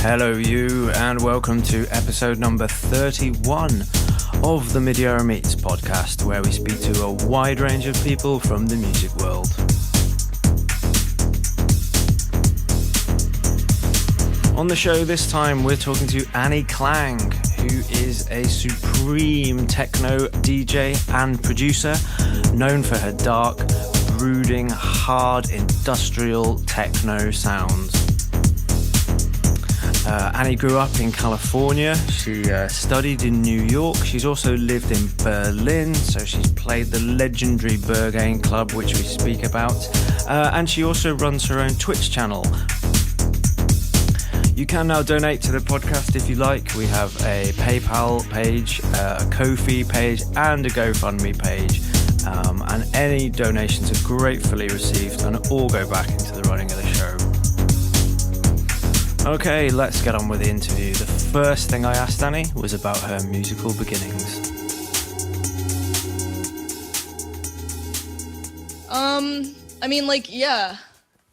Hello you, and welcome to episode number 31 of the Midierror Meets podcast, where we speak to a wide range of people from the music world. On the show this time, we're talking to Ani Klang, who is a supreme techno DJ and producer, known for her dark, brooding, hard, industrial techno sounds. Ani grew up in California. She studied in New York. She's also lived in Berlin, so she's played the legendary Berghain club, which we speak about. And she also runs her own Twitch channel. You can now donate to the podcast if you like. We have a PayPal page, a Ko-fi page, and a GoFundMe page. And any donations are gratefully received and all go back into the running of the show. Okay, let's get on with the interview. The first thing I asked Ani was about her musical beginnings.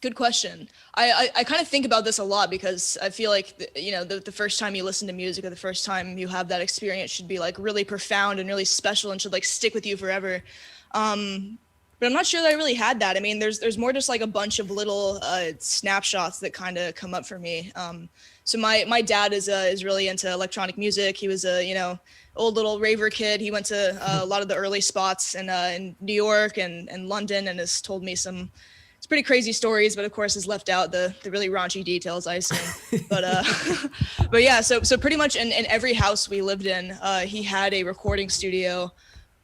Good question. I kind of think about this a lot because I feel like, the first time you listen to music or the first time you have that experience should be like really profound and really special and should like stick with you forever. But I'm not sure that I really had that. I mean, there's more just like a bunch of little snapshots that kind of come up for me. So my dad is really into electronic music. He was a old little raver kid. He went to a lot of the early spots in New York and London, and has told me some pretty crazy stories, but of course has left out the really raunchy details, I assume. But yeah, so pretty much in every house we lived in, he had a recording studio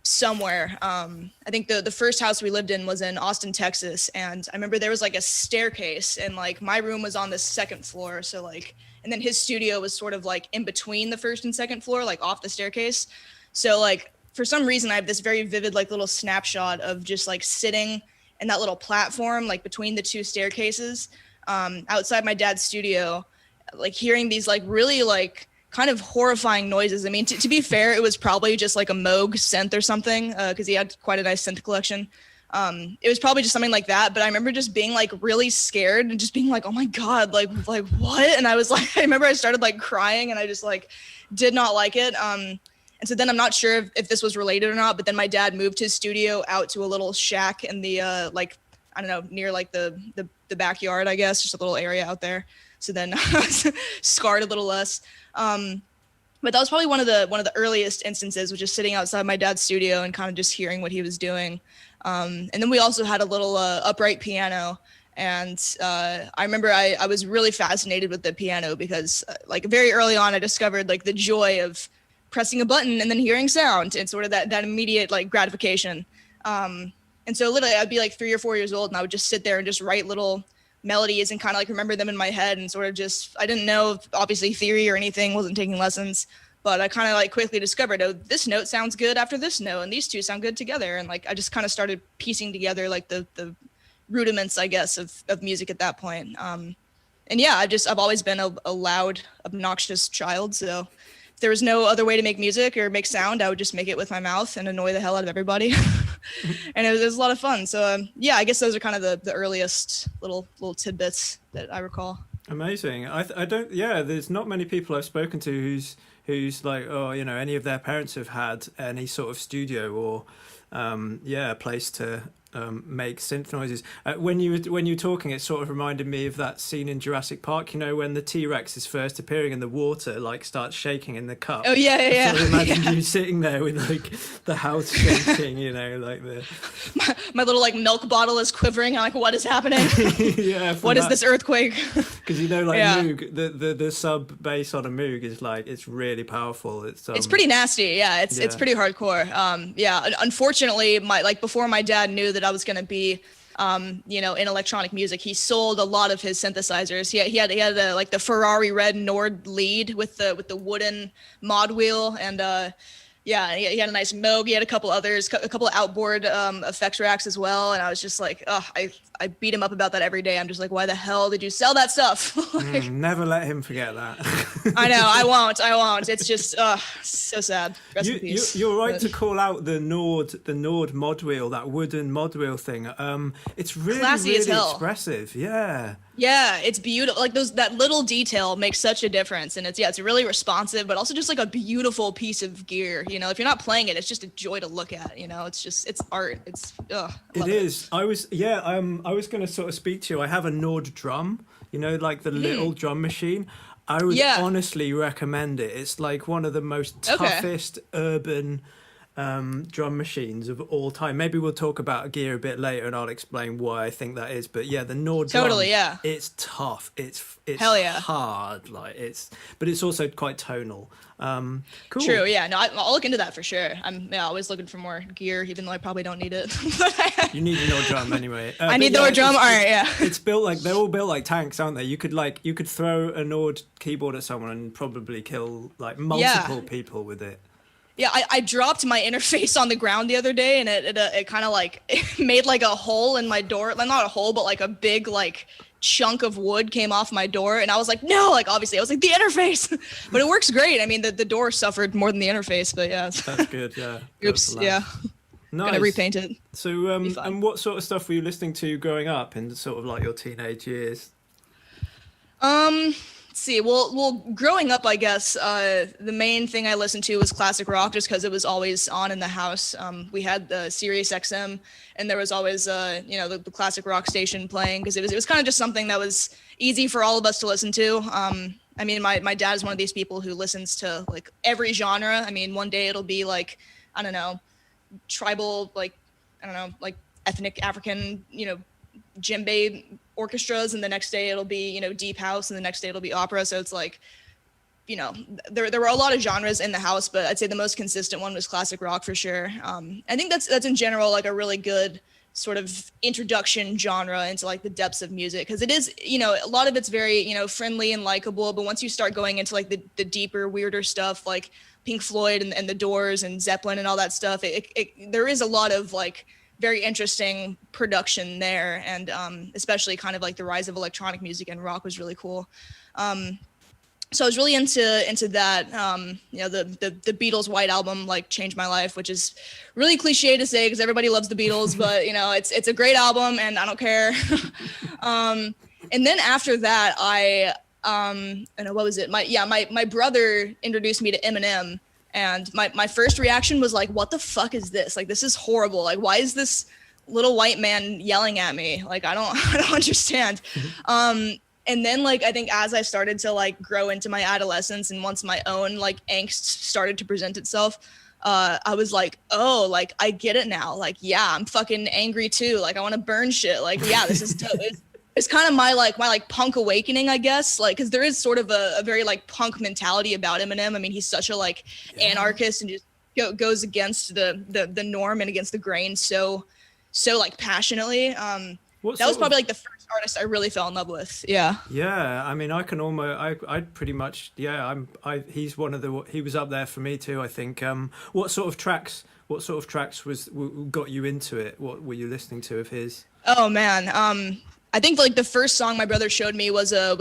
somewhere. I think the first house we lived in was in Austin, Texas, and I remember there was like a staircase, and like my room was on the second floor, so like, and then his studio was sort of like in between the first and second floor, like off the staircase. So like for some reason I have this very vivid like little snapshot of just like sitting in that little platform like between the two staircases outside my dad's studio, like hearing these like really like kind of horrifying noises. I mean, to be fair, it was probably just like a Moog synth or something, because he had quite a nice synth collection. It was probably just something like that, but I remember just being like really scared and just being like, oh my God, like what? And I was like, I remember I started like crying and I just like did not like it. And so then I'm not sure if this was related or not, but then my dad moved his studio out to a little shack in the, near like the backyard, I guess, just a little area out there. So then scarred a little less. But that was probably one of the earliest instances, was just sitting outside my dad's studio and kind of just hearing what he was doing. And then we also had a little upright piano. And I remember I was really fascinated with the piano because like very early on, I discovered like the joy of pressing a button and then hearing sound and sort of that immediate like gratification. And so literally I'd be like 3 or 4 years old and I would just sit there and just write little melodies and kind of like remember them in my head and sort of just, I didn't know obviously theory or anything, wasn't taking lessons, but I kind of like quickly discovered, oh, this note sounds good after this note and these two sound good together. And like, I just kind of started piecing together like the rudiments, I guess, of music at that point. And yeah, I've always been a loud, obnoxious child. So if there was no other way to make music or make sound, I would just make it with my mouth and annoy the hell out of everybody. And it was a lot of fun. So yeah, I guess those are kind of the earliest little tidbits that I recall. Amazing. There's not many people I've spoken to who's like, any of their parents have had any sort of studio or a place to make synth noises. When you were talking, it sort of reminded me of that scene in Jurassic Park, when the T-Rex is first appearing and the water like starts shaking in the cup. Oh yeah. So imagine you sitting there with like the house shaking, like the my little like milk bottle is quivering. I'm like, what is happening? Yeah. What is this earthquake? Because Moog, the sub bass on a Moog is like, it's really powerful. It's pretty nasty. Yeah, it's pretty hardcore. Unfortunately, before my dad knew that I was going to be, in electronic music, he sold a lot of his synthesizers. He had the Ferrari red Nord lead with the wooden mod wheel, and he had a nice Moog. He had a couple others, a couple of outboard effects racks as well. And I was just like, I beat him up about that every day. I'm just like, why the hell did you sell that stuff? Never let him forget that. I know, I won't. It's just so sad. Rest in peace. You're right to call out the Nord mod wheel, that wooden mod wheel thing. It's really, classy really as hell. Expressive. Yeah. Yeah, it's beautiful. Like that little detail makes such a difference, and it's really responsive, but also just like a beautiful piece of gear. You know, if you're not playing it, it's just a joy to look at. You know, it's art. It's I It love is. I was going to sort of speak to you. I have a Nord drum, you know, like the little drum machine. I would Yeah. honestly recommend it. It's like one of the most Okay. toughest urban drum machines of all time. Maybe we'll talk about gear a bit later, and I'll explain why I think that is. But yeah, the Nord Totally, drum, yeah. it's tough. It's Hell yeah. hard. Like but it's also quite tonal. Cool. True. Yeah. No, I'll look into that for sure. I'm always looking for more gear, even though I probably don't need it. You need a Nord drum anyway. I need the Nord drum. All right. Yeah. It's built like they're all built like tanks, aren't they? You could throw a Nord keyboard at someone and probably kill like multiple people with it. Yeah, I dropped my interface on the ground the other day, and it kind of like it made like a hole in my door. Not a hole, but like a big like chunk of wood came off my door, and I was like, no, like obviously I was like the interface, but it works great. I mean, the door suffered more than the interface, but yeah. That's good. Yeah. Oops. Yeah. Nice. Gonna repaint it. So, and what sort of stuff were you listening to growing up in sort of like your teenage years? Let's see. Well, growing up, I guess the main thing I listened to was classic rock, just because it was always on in the house. We had the Sirius XM, and there was always the classic rock station playing, because it was kind of just something that was easy for all of us to listen to. I mean, my dad is one of these people who listens to like every genre. I mean, one day it'll be like, I don't know, tribal, like, I don't know, like ethnic African, djembe orchestras, and the next day it'll be deep house, and the next day it'll be opera. So it's like, there were a lot of genres in the house, but I'd say the most consistent one was classic rock for sure. I think that's in general like a really good sort of introduction genre into like the depths of music, because it is, a lot of it's very friendly and likable, but once you start going into like the deeper, weirder stuff like Pink Floyd and the Doors and Zeppelin and all that stuff, there is a lot of like very interesting production there, and especially kind of like the rise of electronic music and rock was really cool. So I was really into that. The Beatles' White Album like changed my life, which is really cliche to say because everybody loves the Beatles, but it's a great album and I don't care. And then after that, what was it? My brother introduced me to Eminem. And my first reaction was like, what the fuck is this? Like, this is horrible. Like, why is this little white man yelling at me? Like, I don't understand. And then like, I think as I started to like grow into my adolescence, and once my own like angst started to present itself, I was like, oh, like I get it now. Like, yeah, I'm fucking angry too. Like, I want to burn shit. Like, yeah, this is dope. It's kind of my punk awakening, I guess, like, because there is sort of a very like punk mentality about Eminem. I mean, he's such a like anarchist and just goes against the norm and against the grain so like passionately. That was probably like the first artist I really fell in love with. Yeah. Yeah, I mean, I can almost, I pretty much, yeah. He's one of he was up there for me too. I think. What sort of tracks got you into it? What were you listening to of his? Oh man. I think like the first song my brother showed me was a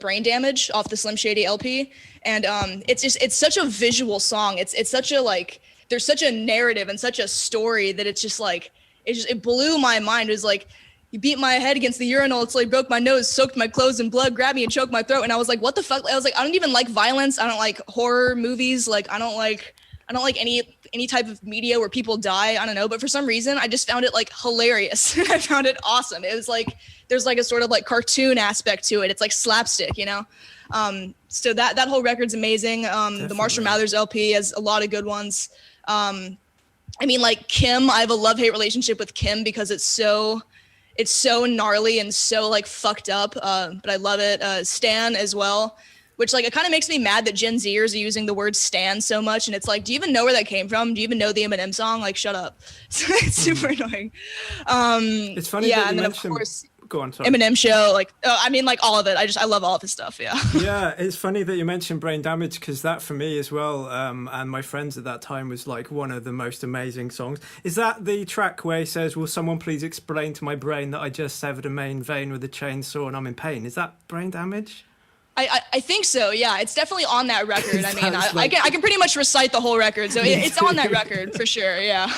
Brain Damage off the Slim Shady LP, and it's such a visual song. It's such a like there's such a narrative and such a story that it's just like it blew my mind. It was like, you beat my head against the urinal, it's like broke my nose, soaked my clothes in blood, grabbed me and choked my throat, and I was like, what the fuck? I was like, I don't even like violence. I don't like horror movies. Like I don't like any type of media where people die. I don't know, but for some reason I just found it like hilarious. I found it awesome. It was like there's like a sort of like cartoon aspect to it. It's like slapstick, so that whole record's amazing. The Marshall Mathers LP has a lot of good ones. I mean, like Kim, I have a love-hate relationship with Kim because it's so gnarly and so like fucked up, but I love it. Stan as well, which like it kind of makes me mad that Gen Zers are using the word stan so much, and it's like, do you even know where that came from? Do you even know the Eminem song? Like, shut up. It's super annoying. It's funny that you mentioned, of course, go on, sorry. Eminem show, like I mean, like all of it. I love all of his stuff. Yeah. Yeah, it's funny that you mentioned Brain Damage, because that for me as well, and my friends at that time, was like one of the most amazing songs. Is that the track where he says, "Will someone please explain to my brain that I just severed a main vein with a chainsaw and I'm in pain"? Is that Brain Damage? I think so. Yeah, it's definitely on that record. I mean, I can pretty much recite the whole record, so it's on that record for sure. Yeah.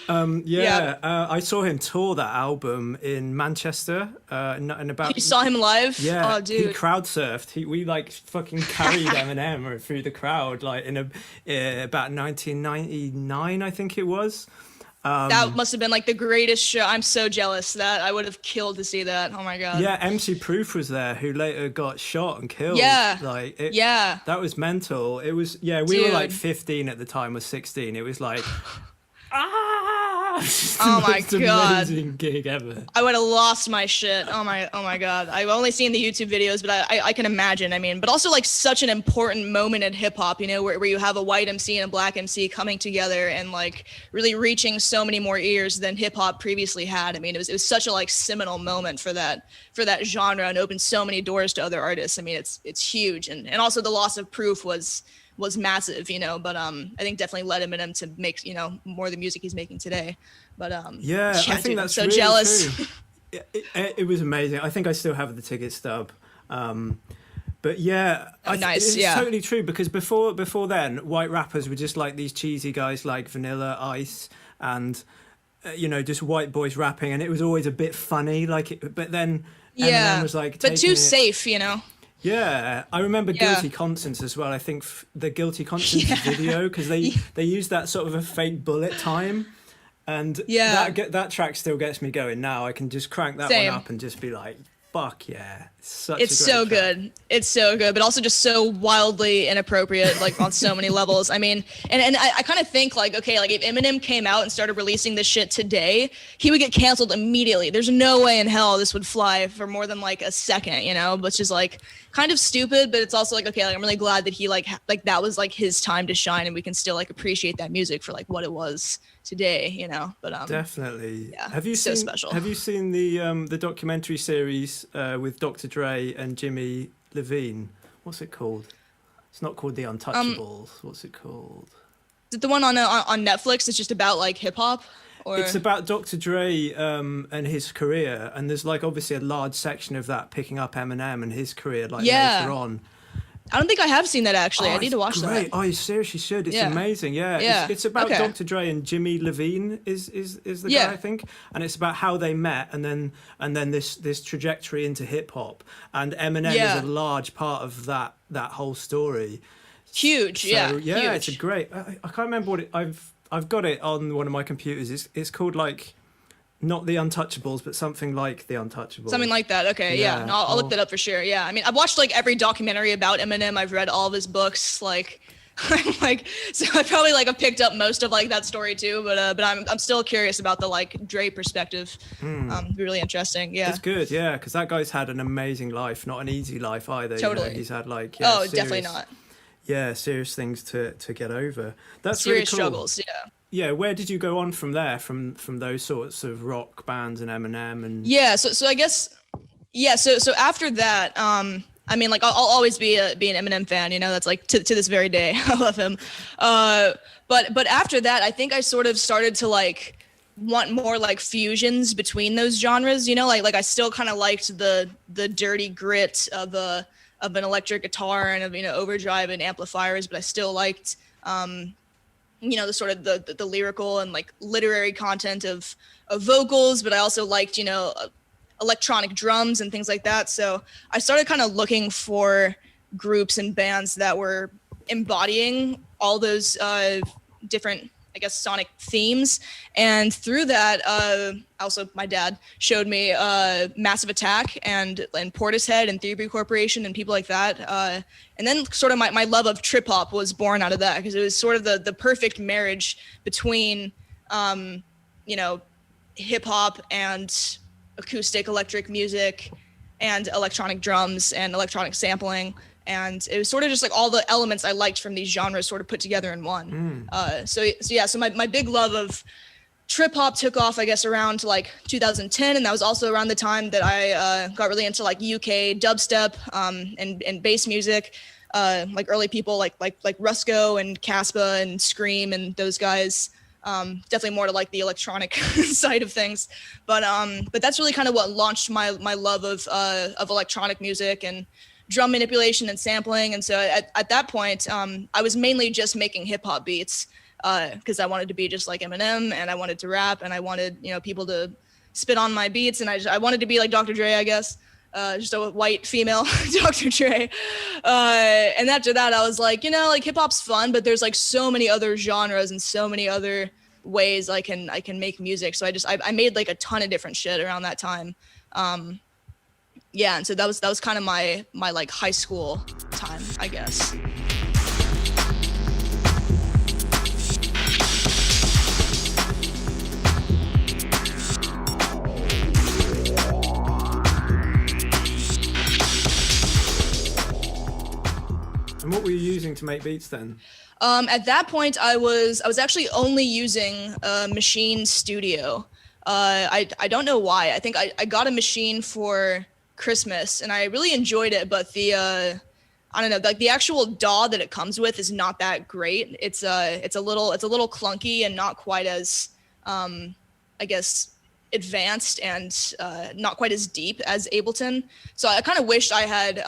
I saw him tour that album in Manchester. And about You saw him live? yeah, Oh, dude. he crowd surfed. We like fucking carried Eminem through the crowd, like in about 1999, I think it was. That must have been like the greatest show. I'm so jealous that I would have killed to see that. Oh my god. Yeah, MC Proof was there, who later got shot and killed. Yeah. Yeah, that was mental. It was. Yeah, we were like Dude. 15 at the time, or 16. It was like, ah, Oh my most god. amazing gig ever. I would have lost my shit. Oh my god. I've only seen the YouTube videos, but I can imagine. I mean, but also like such an important moment in hip hop, you know, where you have a white MC and a black MC coming together and like really reaching so many more ears than hip hop previously had. I mean, it was such a like seminal moment for that genre and opened so many doors to other artists. I mean, it's huge. And also the loss of Proof was massive, you know, but I think definitely led Eminem to make, you know, more of the music he's making today. But yeah, I think dude, that's I'm so really jealous. true. It was amazing. I think I still have the ticket stub. But yeah, Nice, it's yeah. totally true, because before then, white rappers were just like these cheesy guys like Vanilla Ice and you know, just white boys rapping, and it was always a bit funny. But then Eminem was like, but too taking it- safe, you know. Yeah, I remember Yeah. Guilty Conscience as well. I think the Guilty Conscience video, because they used that sort of a fake bullet time, and that track still gets me going now. I can just crank that Same. one up and just be like, "Fuck yeah!" It's so good. It's so good, but also just so wildly inappropriate, like on so many levels. I mean, and I kind of think like, okay, like if Eminem came out and started releasing this shit today, he would get canceled immediately. There's no way in hell this would fly for more than like a second, you know, which is like kind of stupid, but it's also like, okay, like, I'm really glad that he like that was like his time to shine, and we can still like appreciate that music for like what it was today, you know. But definitely. yeah, Have you so seen? special. Have you seen the documentary series with Dr. Dre and Jimmy Levine? What's it called? It's not called The Untouchables. What's it called? Is it the one on Netflix? It's just about like hip hop, or It's about Dr. Dre and his career, and there's like obviously a large section of that picking up Eminem and his career like later on. I don't think I have seen that actually. I Oh, need to watch it's great. that. Oh, you seriously should. It's Yeah. amazing. Yeah. Yeah. It's about Okay. Dr. Dre and Jimmy Levine is the guy, I think, and it's about how they met and then this trajectory into hip hop, and Eminem is a large part of that whole story. Huge, So, yeah. yeah, huge. it's a great. I can't remember what it. I've got it on one of my computers. It's called like, not The Untouchables, but something like The Untouchables. Something like that. Okay, yeah. No, I'll look that up for sure. Yeah, I mean, I've watched like every documentary about Eminem. I've read all of his books. Like, I'm like, so I probably like have picked up most of like that story too. But I'm still curious about the like Dre perspective. It'd be really interesting. Yeah. It's good, yeah, because that guy's had an amazing life, not an easy life either. Totally. You know? He's had like Definitely not. Yeah, serious things to get over. That's Serious really cool. struggles. Yeah. Yeah, where did you go on from there? From those sorts of rock bands and Eminem and Yeah. So I guess. Yeah. So after that, I mean, like I'll always be an Eminem fan. You know, that's like to this very day. I love him. But after that, I think I sort of started to like want more like fusions between those genres. You know, like I still kind of liked the dirty grit of an electric guitar and of, you know, overdrive and amplifiers, but I still liked you know, the sort of the lyrical and like literary content of vocals, but I also liked, you know, electronic drums and things like that. So I started kind of looking for groups and bands that were embodying all those different, I guess, sonic themes. And through that, also my dad showed me Massive Attack and Portishead and Theory Corporation and people like that. And then sort of my love of trip hop was born out of that, because it was sort of the perfect marriage between, you know, hip hop and acoustic electric music and electronic drums and electronic sampling. And it was sort of just like all the elements I liked from these genres sort of put together in one. So my big love of trip hop took off, I guess, around like 2010. And that was also around the time that I got really into like UK dubstep and bass music, like early people like Rusko and Caspa and Scream and those guys. Definitely more to like the electronic side of things, but that's really kind of what launched my love of electronic music and drum manipulation and sampling. And so at that point, I was mainly just making hip hop beats. because I wanted to be just like Eminem, and I wanted to rap, and I wanted, you know, people to spit on my beats, and I wanted to be like Dr. Dre, I guess. Just a white female Dr. Dre. And after that, I was like, you know, like hip hop's fun, but there's like so many other genres and so many other ways I can make music. So I made like a ton of different shit around that time. Yeah, and so that was kind of my like high school time, I guess. And what were you using to make beats then? At that point, I was actually only using Machine Studio. I don't know why. I think I got a machine for Christmas, and I really enjoyed it. But the I don't know, like the actual DAW that it comes with is not that great. It's a little clunky and not quite as I guess advanced and not quite as deep as Ableton. So I kind of wished I had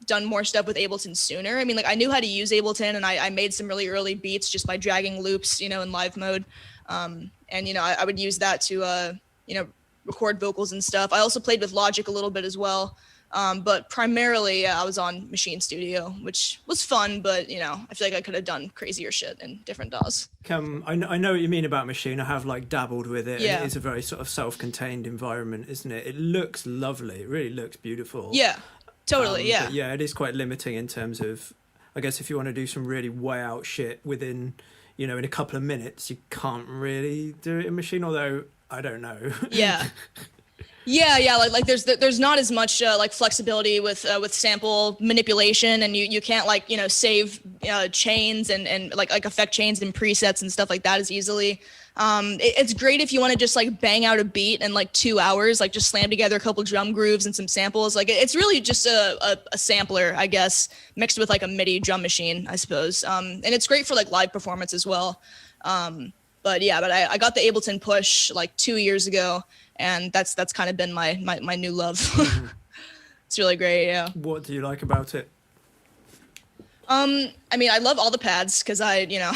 done more stuff with Ableton sooner. I mean, like I knew how to use Ableton, and I made some really early beats just by dragging loops, you know, in live mode. And, you know, I would use that to, you know, record vocals and stuff. I also played with Logic a little bit as well. But primarily I was on Machine Studio, which was fun, but, you know, I feel like I could have done crazier shit in different DAWs. I know what you mean about Machine. I have like dabbled with it. Yeah. And it is a very sort of self-contained environment, isn't it? It looks lovely. It really looks beautiful. Yeah. Totally, yeah. Yeah, it is quite limiting in terms of, I guess, if you want to do some really way out shit within, you know, in a couple of minutes, you can't really do it in Machine, although I don't know. Yeah. Yeah, like there's not as much like flexibility with sample manipulation, and you can't like, you know, save chains and like affect chains and presets and stuff like that as easily. It's great if you want to just like bang out a beat in like 2 hours, like just slam together a couple drum grooves and some samples. Like it's really just a sampler, I guess, mixed with like a MIDI drum machine, I suppose. And it's great for like live performance as well. But yeah, but I got the Ableton push like 2 years ago, and that's kind of been my new love. Mm-hmm. It's really great, yeah. What do you like about it? I mean, I love all the pads because you know,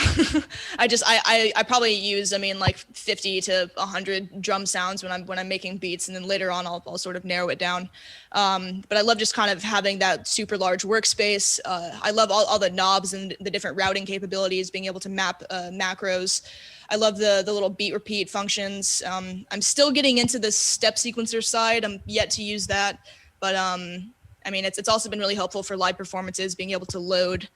I probably use, I mean, like 50 to 100 drum sounds when I'm making beats, and then later on I'll sort of narrow it down. But I love just kind of having that super large workspace. I love all the knobs and the different routing capabilities, being able to map macros. I love the little beat repeat functions. I'm still getting into the step sequencer side. I'm yet to use that, but I mean, it's also been really helpful for live performances, being able to load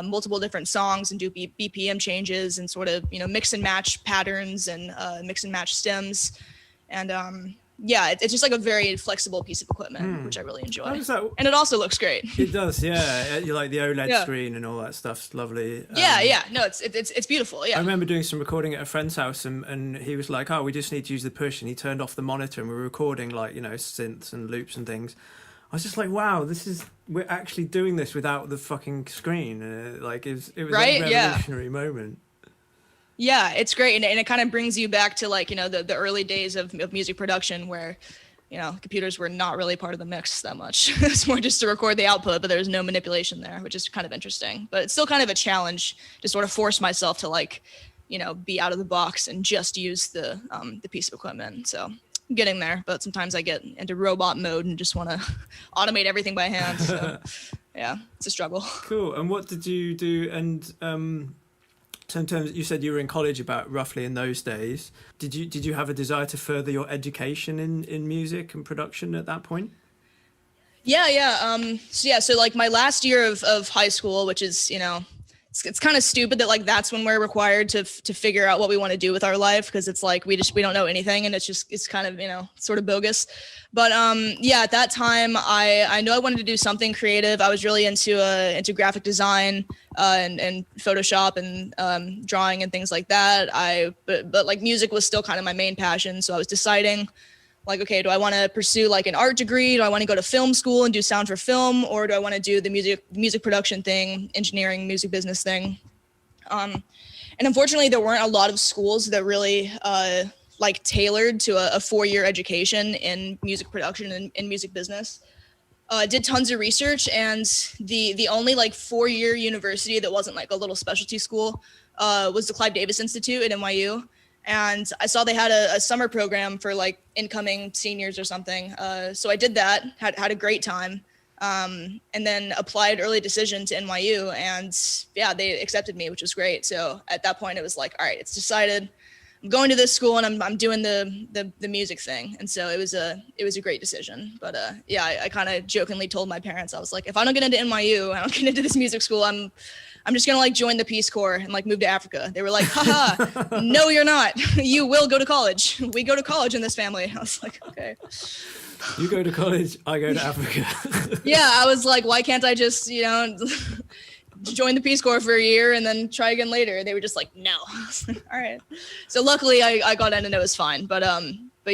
multiple different songs and do BPM changes and sort of, you know, mix and match patterns and mix and match stems. And yeah, it's just like a very flexible piece of equipment, which I really enjoy. And it also looks great. It does, yeah. You like the OLED screen and all that stuff's lovely. Yeah. No, it's beautiful. Yeah. I remember doing some recording at a friend's house, and he was like, "Oh, we just need to use the push," and he turned off the monitor, and we were recording like, you know, synths and loops and things. I was just like, wow, we're actually doing this without the fucking screen. Like it was right? a revolutionary moment. Yeah, it's great. And it kind of brings you back to like, you know, the early days of music production where, you know, computers were not really part of the mix that much. It's more just to record the output, but there's no manipulation there, which is kind of interesting. But it's still kind of a challenge to sort of force myself to like, you know, be out of the box and just use the piece of equipment. So getting there, but sometimes I get into robot mode and just want to automate everything by hand. So yeah, it's a struggle. Cool. And what did you do? And sometimes you said you were in college about roughly in those days. Did you have a desire to further your education in music and production at that point? Yeah. So like my last year of high school, which is, you know, it's kind of stupid that like that's when we're required to figure out what we want to do with our life, because it's like we don't know anything, and it's kind of, you know, sort of bogus. But yeah, at that time I know I wanted to do something creative. I was really into graphic design and Photoshop and drawing and things like that. But like music was still kind of my main passion, so I was deciding like, okay, do I want to pursue like an art degree? Do I want to go to film school and do sound for film? Or do I want to do the music production thing, engineering, music business thing? And unfortunately, there weren't a lot of schools that really like tailored to a 4-year education in music production and in music business. Did tons of research, and the only like 4-year university that wasn't like a little specialty school was the Clive Davis Institute at NYU. And I saw they had a summer program for like incoming seniors or something. So I did that, had a great time, and then applied early decision to NYU. And yeah, they accepted me, which was great. So at that point, it was like, all right, it's decided. I'm going to this school and I'm doing the music thing. And so it was a great decision. But yeah, I kind of jokingly told my parents, I was like, if I don't get into NYU, I don't get into this music school, I'm just gonna like join the Peace Corps and like move to Africa. They were like, haha, no, you're not. You will go to college. We go to college in this family. I was like, okay. You go to college, I go to Africa. Yeah, I was like, why can't I just, join the Peace Corps for a year and then try again later? They were just like, no. I was like, all right. So luckily I got in and it was fine. But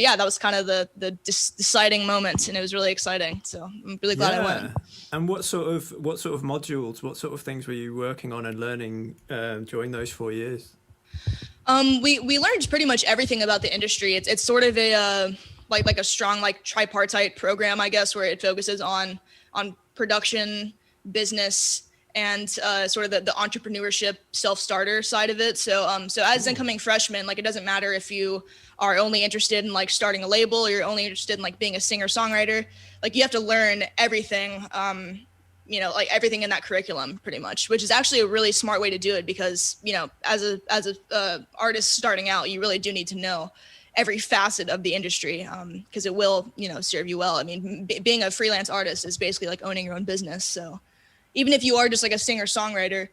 yeah, that was kind of the deciding moment, and it was really exciting. So I'm really glad I went. And what sort of modules, what sort of things were you working on and learning during those 4 years? We learned pretty much everything about the industry. It's sort of a like a strong like tripartite program, I guess, where it focuses on production, business, and sort of the entrepreneurship self-starter side of it. So as incoming freshmen, like it doesn't matter if you are only interested in like starting a label or you're only interested in like being a singer-songwriter, like you have to learn everything, like everything in that curriculum pretty much, which is actually a really smart way to do it because, as a artist starting out, you really do need to know every facet of the industry because it will, serve you well. I mean, being a freelance artist is basically like owning your own business. So even if you are just like a singer-songwriter,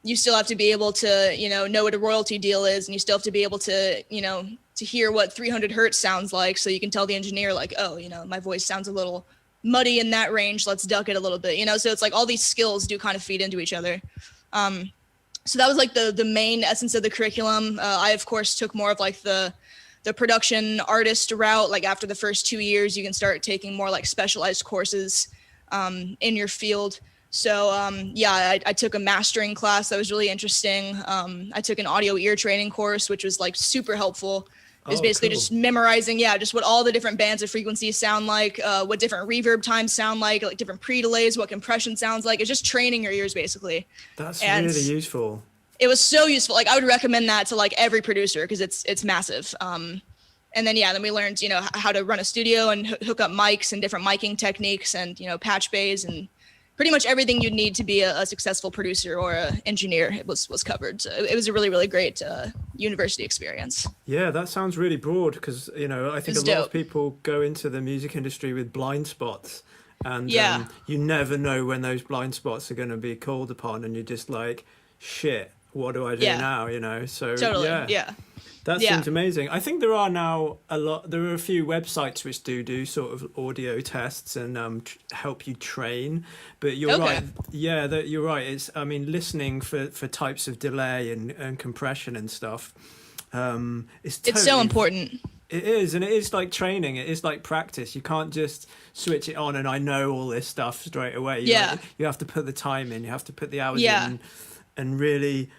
you still have to be able to, know what a royalty deal is, and you still have to be able to, to hear what 300 hertz sounds like, so you can tell the engineer like, oh, my voice sounds a little muddy in that range, let's duck it a little bit, so it's like all these skills do kind of feed into each other. So that was like the main essence of the curriculum. I of course took more of like the production artist route. Like after the first 2 years, you can start taking more like specialized courses in your field. So yeah, I took a mastering class that was really interesting. I took an audio ear training course, which was like super helpful. It was basically just memorizing, just what all the different bands of frequencies sound like, what different reverb times sound like different pre-delays, what compression sounds like. It's just training your ears basically. That's really useful. It was so useful. Like I would recommend that to like every producer because it's massive. And then we learned, how to run a studio and hook up mics and different miking techniques and, patch bays and pretty much everything you'd need to be a successful producer or an engineer. It was covered. So it was a really, really great university experience. Yeah, that sounds really broad because, I think a lot of people go into the music industry with blind spots. And you never know when those blind spots are going to be called upon. And you're just like, shit, what do I do now? So totally. That seems amazing. I think there are now there are a few websites which do sort of audio tests and help you train. But you're right. Yeah, you're right. It's, listening for types of delay and compression and stuff. It's so important. It is, and it is like training. It is like practice. You can't just switch it on and I know all this stuff straight away. You have to put the time in. You have to put the hours in and really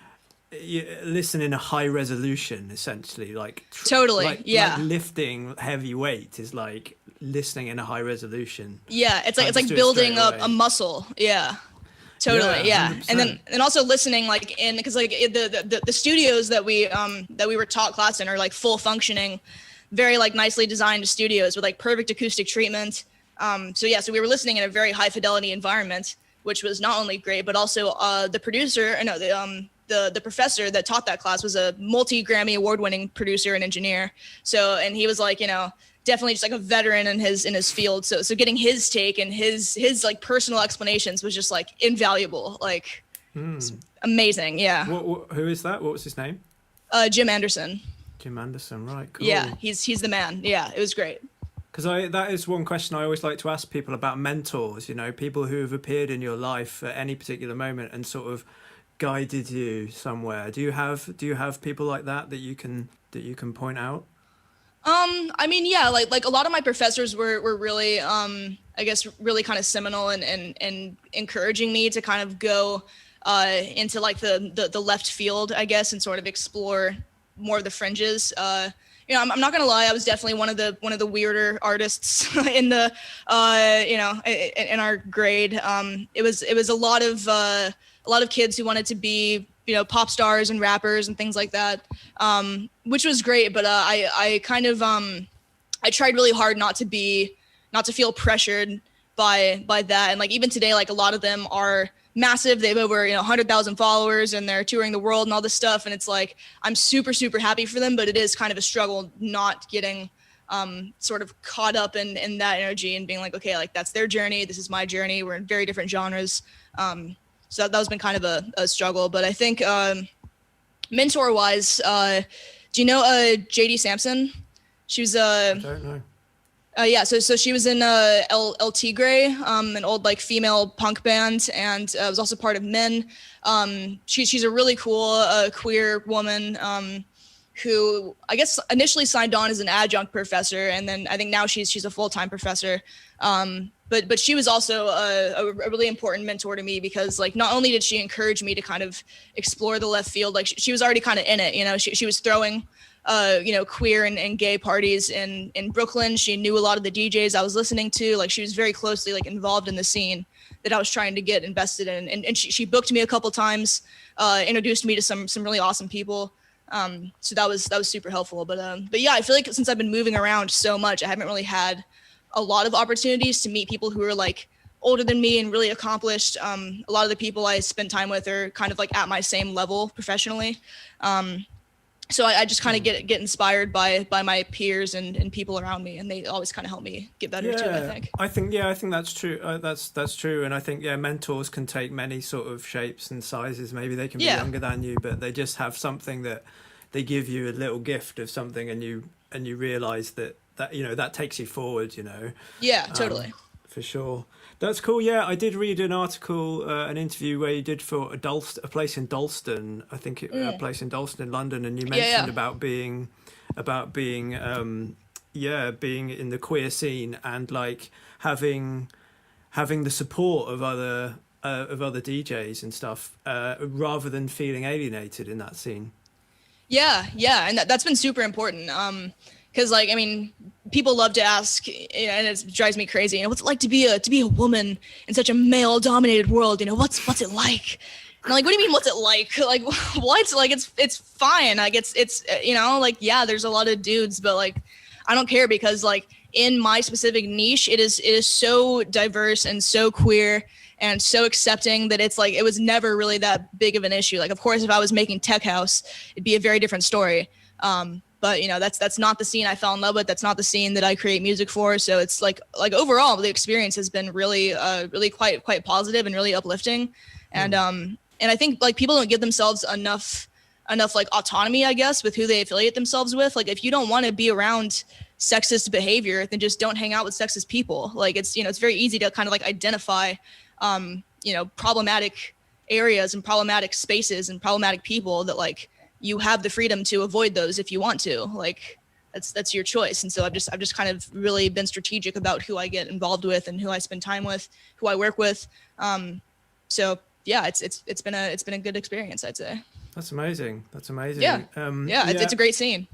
listen in a high resolution, essentially. Like like lifting heavy weight is like listening in a high resolution. It's like building up a muscle. Totally. And then also listening like in, because like the studios that we were taught class in are like full functioning, very like nicely designed studios with like perfect acoustic treatment. So we were listening in a very high fidelity environment, which was not only great, but also the professor that taught that class was a multi-Grammy award-winning producer and engineer. So, and he was like, definitely just like a veteran in his field. So getting his take and his like personal explanations was just like invaluable. Like amazing. Yeah. Who is that? What was his name? Jim Anderson. Jim Anderson. Right. Cool. Yeah. He's the man. Yeah. It was great. Because that is one question I always like to ask people about mentors, people who have appeared in your life at any particular moment and sort of guided you somewhere. Do you have people like that you can point out? Like a lot of my professors were really I guess really kind of seminal and encouraging me to kind of go into like the left field, I guess, and sort of explore more of the fringes. I'm not gonna lie, I was definitely one of the weirder artists in the in our grade. It was a lot of kids who wanted to be pop stars and rappers and things like that, which was great. But I kind of I tried really hard not to feel pressured by that. And like even today, like a lot of them are massive. They have over 100,000 followers and they're touring the world and all this stuff. And it's like I'm super, super happy for them, but it is kind of a struggle not getting sort of caught up in that energy and being like, okay, like that's their journey, this is my journey, we're in very different genres. So that's been kind of a struggle. But I think mentor wise, do you know JD Sampson? She was I don't know. yeah, so she was in El Tigre, an old like female punk band, and was also part of Men. She's a really cool queer woman who I guess initially signed on as an adjunct professor, and then I think now she's a full-time professor. But she was also a really important mentor to me because like not only did she encourage me to kind of explore the left field, like she was already kind of in it. She was throwing queer and gay parties in Brooklyn. She knew a lot of the DJs I was listening to. Like she was very closely like involved in the scene that I was trying to get invested in. And she booked me a couple times, introduced me to some really awesome people. So that was super helpful. But yeah, I feel like since I've been moving around so much, I haven't really had a lot of opportunities to meet people who are like older than me and really accomplished. A lot of the people I spend time with are kind of like at my same level professionally. So I just kind of get inspired by my peers and people around me, and they always kind of help me get better too, I think. I think that's true. That's true. And I think, mentors can take many sort of shapes and sizes. Maybe they can be younger than you, but they just have something that they give you a little gift of something, and you realize that that takes you forward, Yeah, totally. For sure. That's cool. Yeah, I did read an article, an interview where you did for a place in Dalston. I think a place in Dalston in London, and you mentioned about being being in the queer scene and like having the support of other DJs and stuff, rather than feeling alienated in that scene. Yeah, and that's been super important. Because like, I mean, people love to ask, and it drives me crazy, what's it like to be a woman in such a male dominated world? What's it like? And I'm like, what do you mean, what's it like? Like, what? Like, it's fine. Like, it's like, yeah, there's a lot of dudes, but like, I don't care because like in my specific niche, it is so diverse and so queer and so accepting that it's like, it was never really that big of an issue. Like, of course, if I was making tech house, it'd be a very different story. But that's not the scene I fell in love with. That's not the scene that I create music for. So it's like overall, the experience has been really quite positive and really uplifting. And I think like people don't give themselves enough like autonomy, I guess, with who they affiliate themselves with. Like if you don't want to be around sexist behavior, then just don't hang out with sexist people. Like it's very easy to kind of like identify problematic areas and problematic spaces and problematic people that like you have the freedom to avoid those if you want to. Like that's your choice. And so I've just kind of really been strategic about who I get involved with and who I spend time with, who I work with. So yeah, it's been a good experience, I'd say. That's amazing. Yeah. It's a great scene.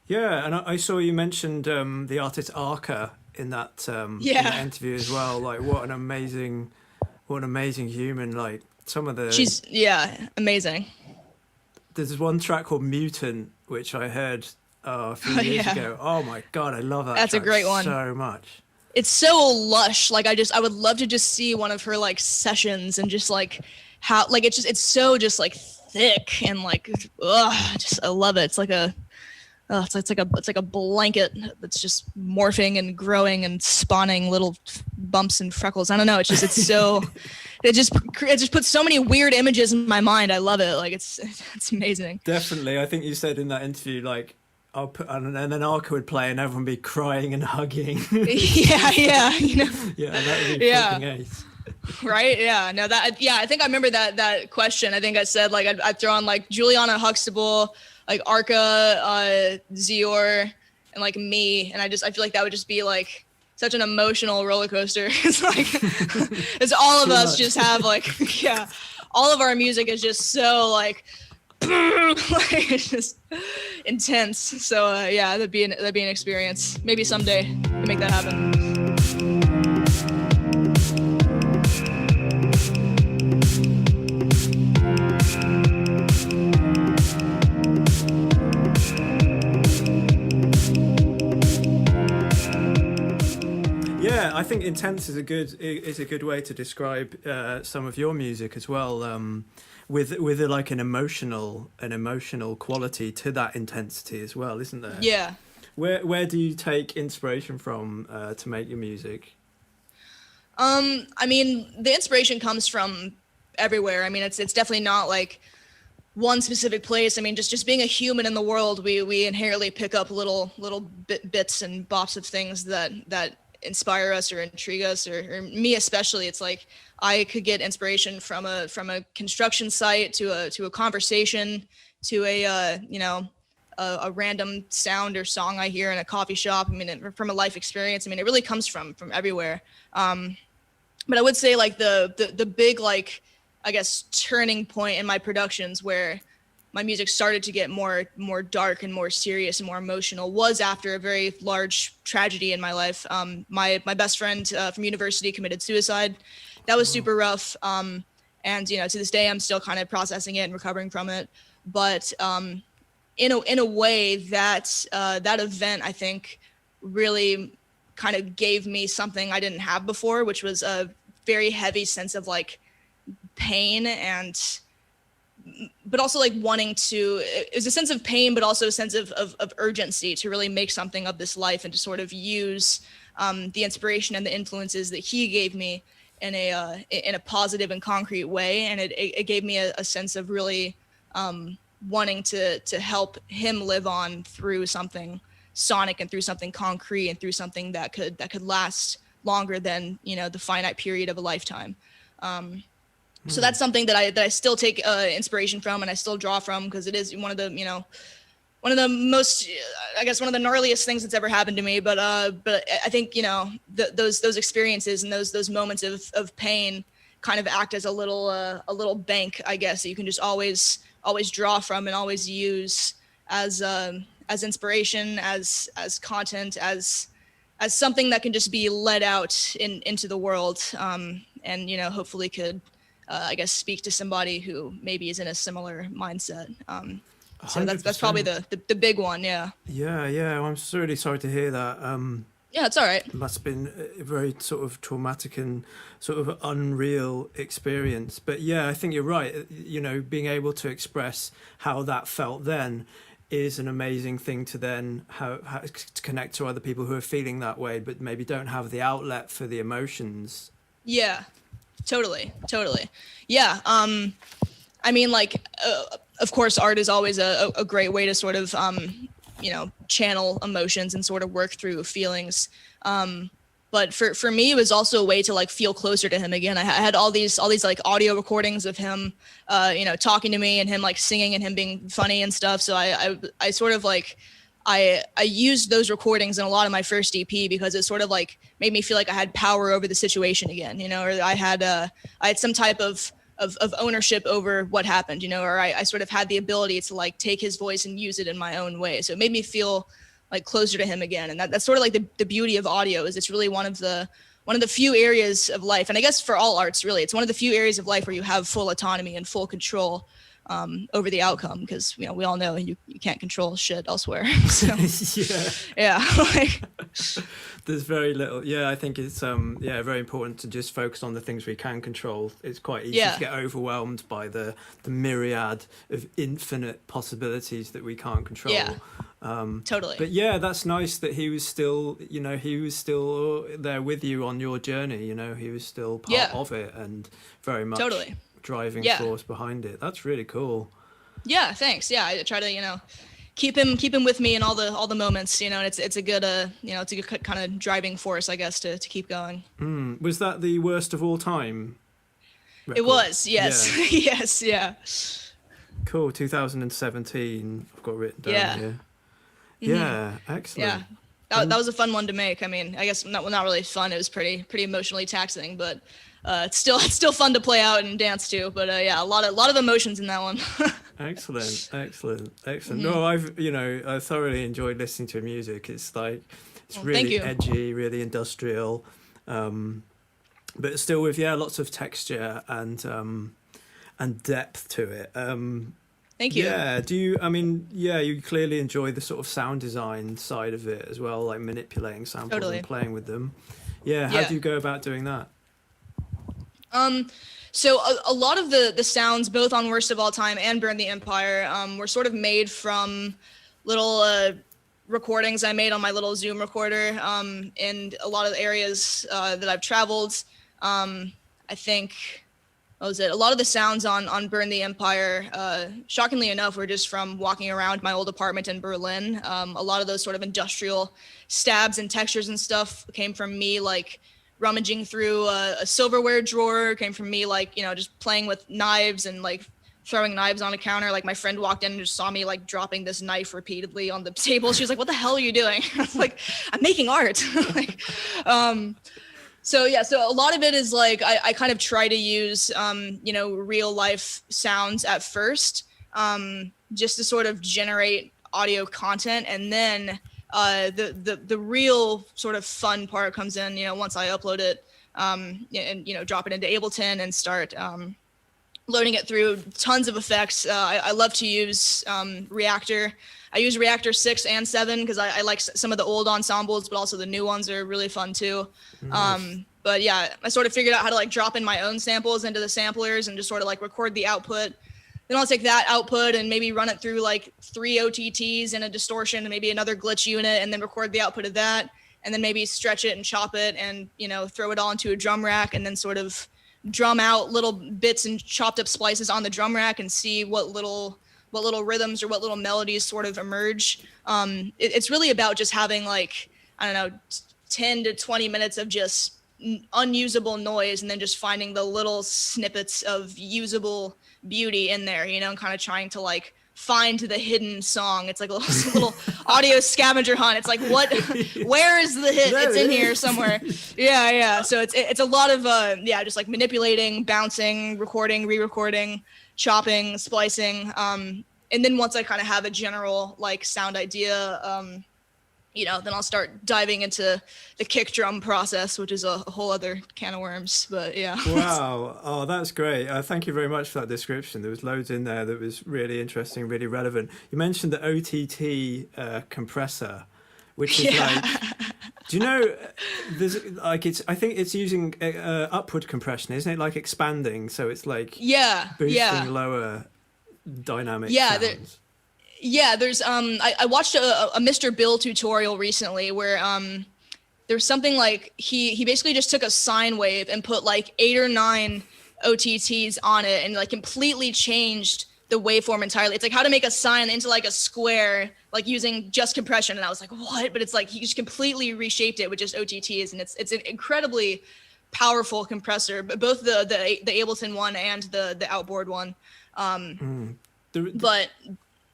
Yeah, and I saw you mentioned the artist Arca in that in that interview as well. Like what an amazing human. Like she's amazing. There's one track called Mutant, which I heard a few years ago. Oh my God, I love that. That's a great one. So much. It's so lush. Like I would love to just see one of her like sessions and just like how like it's so just like thick and like I love it. It's like it's like a blanket that's just morphing and growing and spawning little bumps and freckles. I don't know. It's so. It just puts so many weird images in my mind. I love it. Like it's amazing. Definitely. I think you said in that interview, like I'll put, and then Arca would play and everyone would be crying and hugging. Yeah. Yeah, that would be fucking ace. Right. Yeah. No, I think I remember that question. I think I said like I'd throw on like Juliana Huxtable, like Arca, Zior, and like me. And I feel like that would just be like such an emotional roller coaster. It's like, it's all of us just have like, all of our music is just so like, it's just intense. So that'd be an experience. Maybe someday to make that happen. intense is a good way to describe some of your music as well. With like an emotional quality to that intensity as well, isn't there? Yeah. Where do you take inspiration from to make your music? I mean, the inspiration comes from everywhere. I mean, it's definitely not like one specific place. I mean, just being a human in the world, we inherently pick up little bits and bops of things that inspire us or intrigue us, or me especially. It's like I could get inspiration from a construction site to a conversation to a random sound or song I hear in a coffee shop. I mean, from a life experience. I mean, it really comes from everywhere. But I would say like the big, like, I guess, turning point in my productions where my music started to get more dark and more serious and more emotional was after a very large tragedy in my life. My best friend from university committed suicide. That was super rough. And, to this day, I'm still kind of processing it and recovering from it. But in a way that event, I think, really kind of gave me something I didn't have before, which was a very heavy sense of like pain but also like wanting to, it was a sense of pain, but also a sense of urgency to really make something of this life and to sort of use the inspiration and the influences that he gave me in a positive and concrete way. And it gave me a sense of really wanting to help him live on through something sonic and through something concrete and through something that could last longer than, the finite period of a lifetime. So that's something that I still take inspiration from and I still draw from, because it is one of the most, I guess, one of the gnarliest things that's ever happened to me. But I think, those experiences and those moments of pain kind of act as a little bank, I guess, that you can just always draw from and always use as inspiration, as content, as something that can just be let out into the world, and hopefully could I guess speak to somebody who maybe is in a similar mindset. So that's probably the big one. Yeah. Yeah. I'm really sorry to hear that. Yeah, it's all right. It must have been a very sort of traumatic and sort of unreal experience. But yeah, I think you're right. Being able to express how that felt then is an amazing thing to then how to connect to other people who are feeling that way, but maybe don't have the outlet for the emotions. Yeah, totally. Yeah. I mean, like, of course, art is always a great way to sort of, channel emotions and sort of work through feelings. But for me, it was also a way to like feel closer to him again. I had all these like audio recordings of him, talking to me and him like singing and him being funny and stuff. So I sort of like, I used those recordings in a lot of my first EP because it sort of like made me feel like I had power over the situation again, or I had some type of ownership over what happened, or I sort of had the ability to like take his voice and use it in my own way. So it made me feel like closer to him again. And that's sort of like the beauty of audio, is it's really one of the few areas of life. And I guess for all arts, really, it's one of the few areas of life where you have full autonomy and full control over the outcome, because we all know you can't control shit elsewhere. So, yeah. Like, there's very little. I think it's very important to just focus on the things we can control. It's quite easy to get overwhelmed by the myriad of infinite possibilities that we can't control. Totally. But that's nice that he was still there with you on your journey. He was still part of it and very much driving force behind it. That's really cool. Yeah, thanks. Yeah, I try to keep him with me in all the moments, and it's a good it's a good kind of driving force, I guess, to keep going. Was that the worst of all time record? It was, yes. Yes, yeah. Cool. 2017 I've got written down here. Yeah, excellent. Yeah, that was a fun one to make. I mean, I guess not really fun. It was pretty emotionally taxing, but it's still fun to play out and dance to. But a lot of emotions in that one. Excellent. No, I thoroughly enjoyed listening to your music. It's like really edgy, really industrial, but still with lots of texture and depth to it. Thank you. Yeah. Do you? I mean, you clearly enjoy the sort of sound design side of it as well, like manipulating samples and playing with them. Yeah, how Yeah. do you go about doing that? So a lot of the sounds, both on Worst of All Time and Burn the Empire, were sort of made from little recordings I made on my little Zoom recorder in a lot of the areas that I've traveled. I think, what was it? A lot of the sounds on Burn the Empire, shockingly enough, were just from walking around my old apartment in Berlin. A lot of those sort of industrial stabs and textures and stuff came from me, like rummaging through a silverware drawer, came from me, like, you know, just playing with knives and like throwing knives on a counter. Like my friend walked in and just saw me like dropping this knife repeatedly on the table. She was like, "What the hell are you doing?" I was like, "I'm making art." Like, so yeah, so a lot of it is like I kind of try to use you know, real life sounds at first, just to sort of generate audio content, and then the real sort of fun part comes in, you know, once I upload it, and, you know, drop it into Ableton and start loading it through tons of effects. I love to use Reaktor. I use Reaktor 6 and 7 because I like some of the old ensembles, but also the new ones are really fun too. Nice. But yeah, I sort of figured out how to like drop in my own samples into the samplers and just sort of like record the output. Then I'll take that output and maybe run it through like 3 OTTs and a distortion and maybe another glitch unit, and then record the output of that, and then maybe stretch it and chop it and, you know, throw it all into a drum rack, and then sort of drum out little bits and chopped up splices on the drum rack and see what little rhythms or what little melodies sort of emerge. It's really about just having like, I don't know, 10 to 20 minutes of just unusable noise, and then just finding the little snippets of usable beauty in there, you know, and kind of trying to like find the hidden song. It's like a little audio scavenger hunt. It's like, where is the hit? It's in here somewhere. Yeah. So it's a lot of just like manipulating, bouncing, recording, re-recording, chopping, splicing. And then once I kind of have a general like sound idea, you know, then I'll start diving into the kick drum process, which is a whole other can of worms. But yeah. Wow. Oh, that's great. Thank you very much for that description. There was loads in there that was really interesting, really relevant. You mentioned the OTT compressor, which is like, do you know, there's like, I think it's using upward compression, isn't it? Like expanding. So it's like boosting lower dynamic sounds. There's I watched a Mr. Bill tutorial recently where there's something like he basically just took a sine wave and put like 8 or 9 OTTs on it and like completely changed the waveform entirely. It's like how to make a sine into like a square, like using just compression. And I was like, what? But it's like he just completely reshaped it with just OTTs, and it's an incredibly powerful compressor, but both the Ableton one and the outboard one. But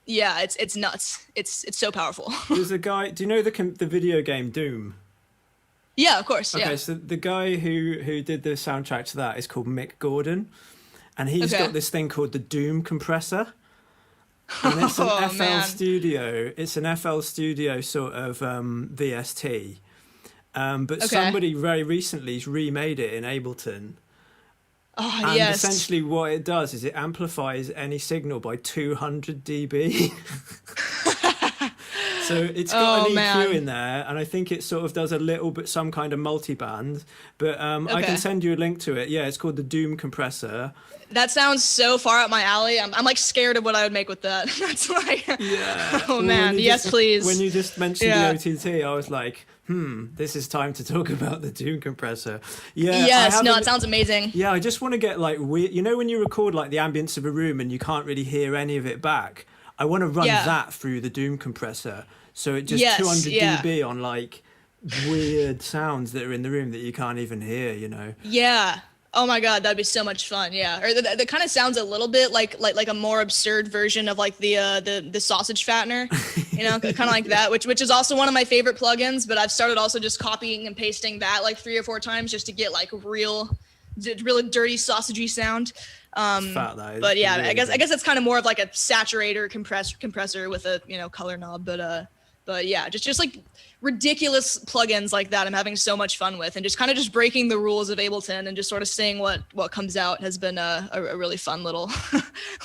yeah, it's nuts. It's so powerful. There's a guy. Do you know the video game Doom? Yeah, of course. Okay, Yeah. so the guy who did the soundtrack to that is called Mick Gordon, and he's got this thing called the Doom compressor. And it's an FL Studio. It's an FL Studio sort of VST. But somebody very recently remade it in Ableton. Oh, and yes. essentially what it does is it amplifies any signal by 200 dB. So it's got an EQ in there, and I think it sort of does a little bit, some kind of multiband. But I can send you a link to it. Yeah, it's called the Doom compressor. That sounds so far up my alley. I'm like scared of what I would make with that. That's like, oh man, yes, please. When you just mentioned the OTT, I was like, this is time to talk about the Doom compressor. Yeah. Yes, no, it sounds amazing. Yeah, I just want to get like weird. You know when you record like the ambience of a room and you can't really hear any of it back? I want to run that through the Doom compressor. So it just 200 dB on like weird sounds that are in the room that you can't even hear, you know? Yeah. Oh my God, that'd be so much fun. Yeah. Or that kind of sounds a little bit like a more absurd version of like the sausage fattener, you know, kind of like that, which is also one of my favorite plugins, but I've started also just copying and pasting that like 3 or 4 times just to get like really dirty sausagey sound. But yeah, really I guess it's kind of more of like a saturator compressor with a, you know, color knob, but But yeah, just like ridiculous plugins like that I'm having so much fun with, and just kind of just breaking the rules of Ableton and just sort of seeing what comes out has been a really fun little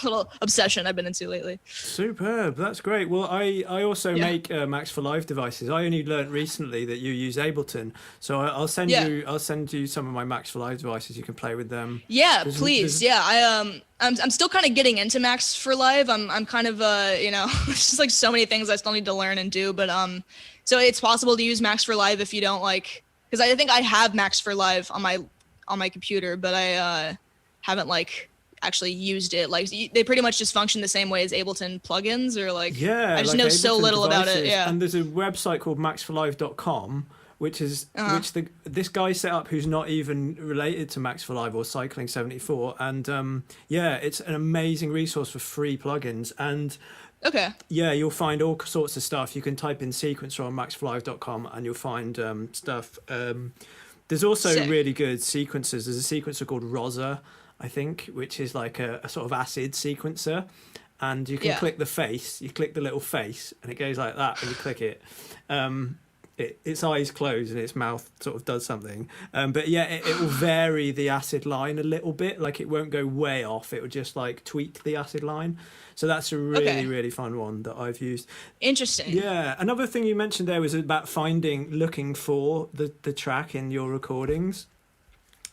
little obsession I've been into lately. Superb, that's great. Well, I also make Max for Live devices. I only learnt recently that you use Ableton, so I'll send you some of my Max for Live devices. You can play with them. Yeah, please. Yeah, I'm still kind of getting into Max for Live. I'm kind of it's just like so many things I still need to learn and do, but so it's possible to use Max for Live if you don't like, because I think I have Max for Live on my computer, but I haven't like actually used it. Like they pretty much just function the same way as Ableton plugins, or like I just know Ableton so little devices. About it. Yeah. And there's a website called maxforlive.com, which is this guy set up who's not even related to Max for Live or Cycling 74, and it's an amazing resource for free plugins. And you'll find all sorts of stuff. You can type in sequencer on maxforlive.com and you'll find stuff. There's also really good sequencers. There's a sequencer called Rosa, I think, which is like a sort of acid sequencer, and you can click the face. You click the little face and it goes like that when you click it. Its eyes close and its mouth sort of does something, but it will vary the acid line a little bit. Like it won't go way off, it will just like tweak the acid line. So that's a really fun one that I've used. Interesting. Yeah, another thing you mentioned there was about looking for the track in your recordings.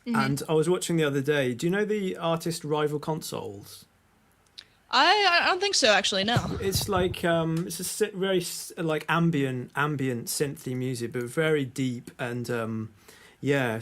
And I was watching the other day, do you know the artist Rival Consoles? I don't think so, actually. No. It's like it's a very like ambient synthy music, but very deep and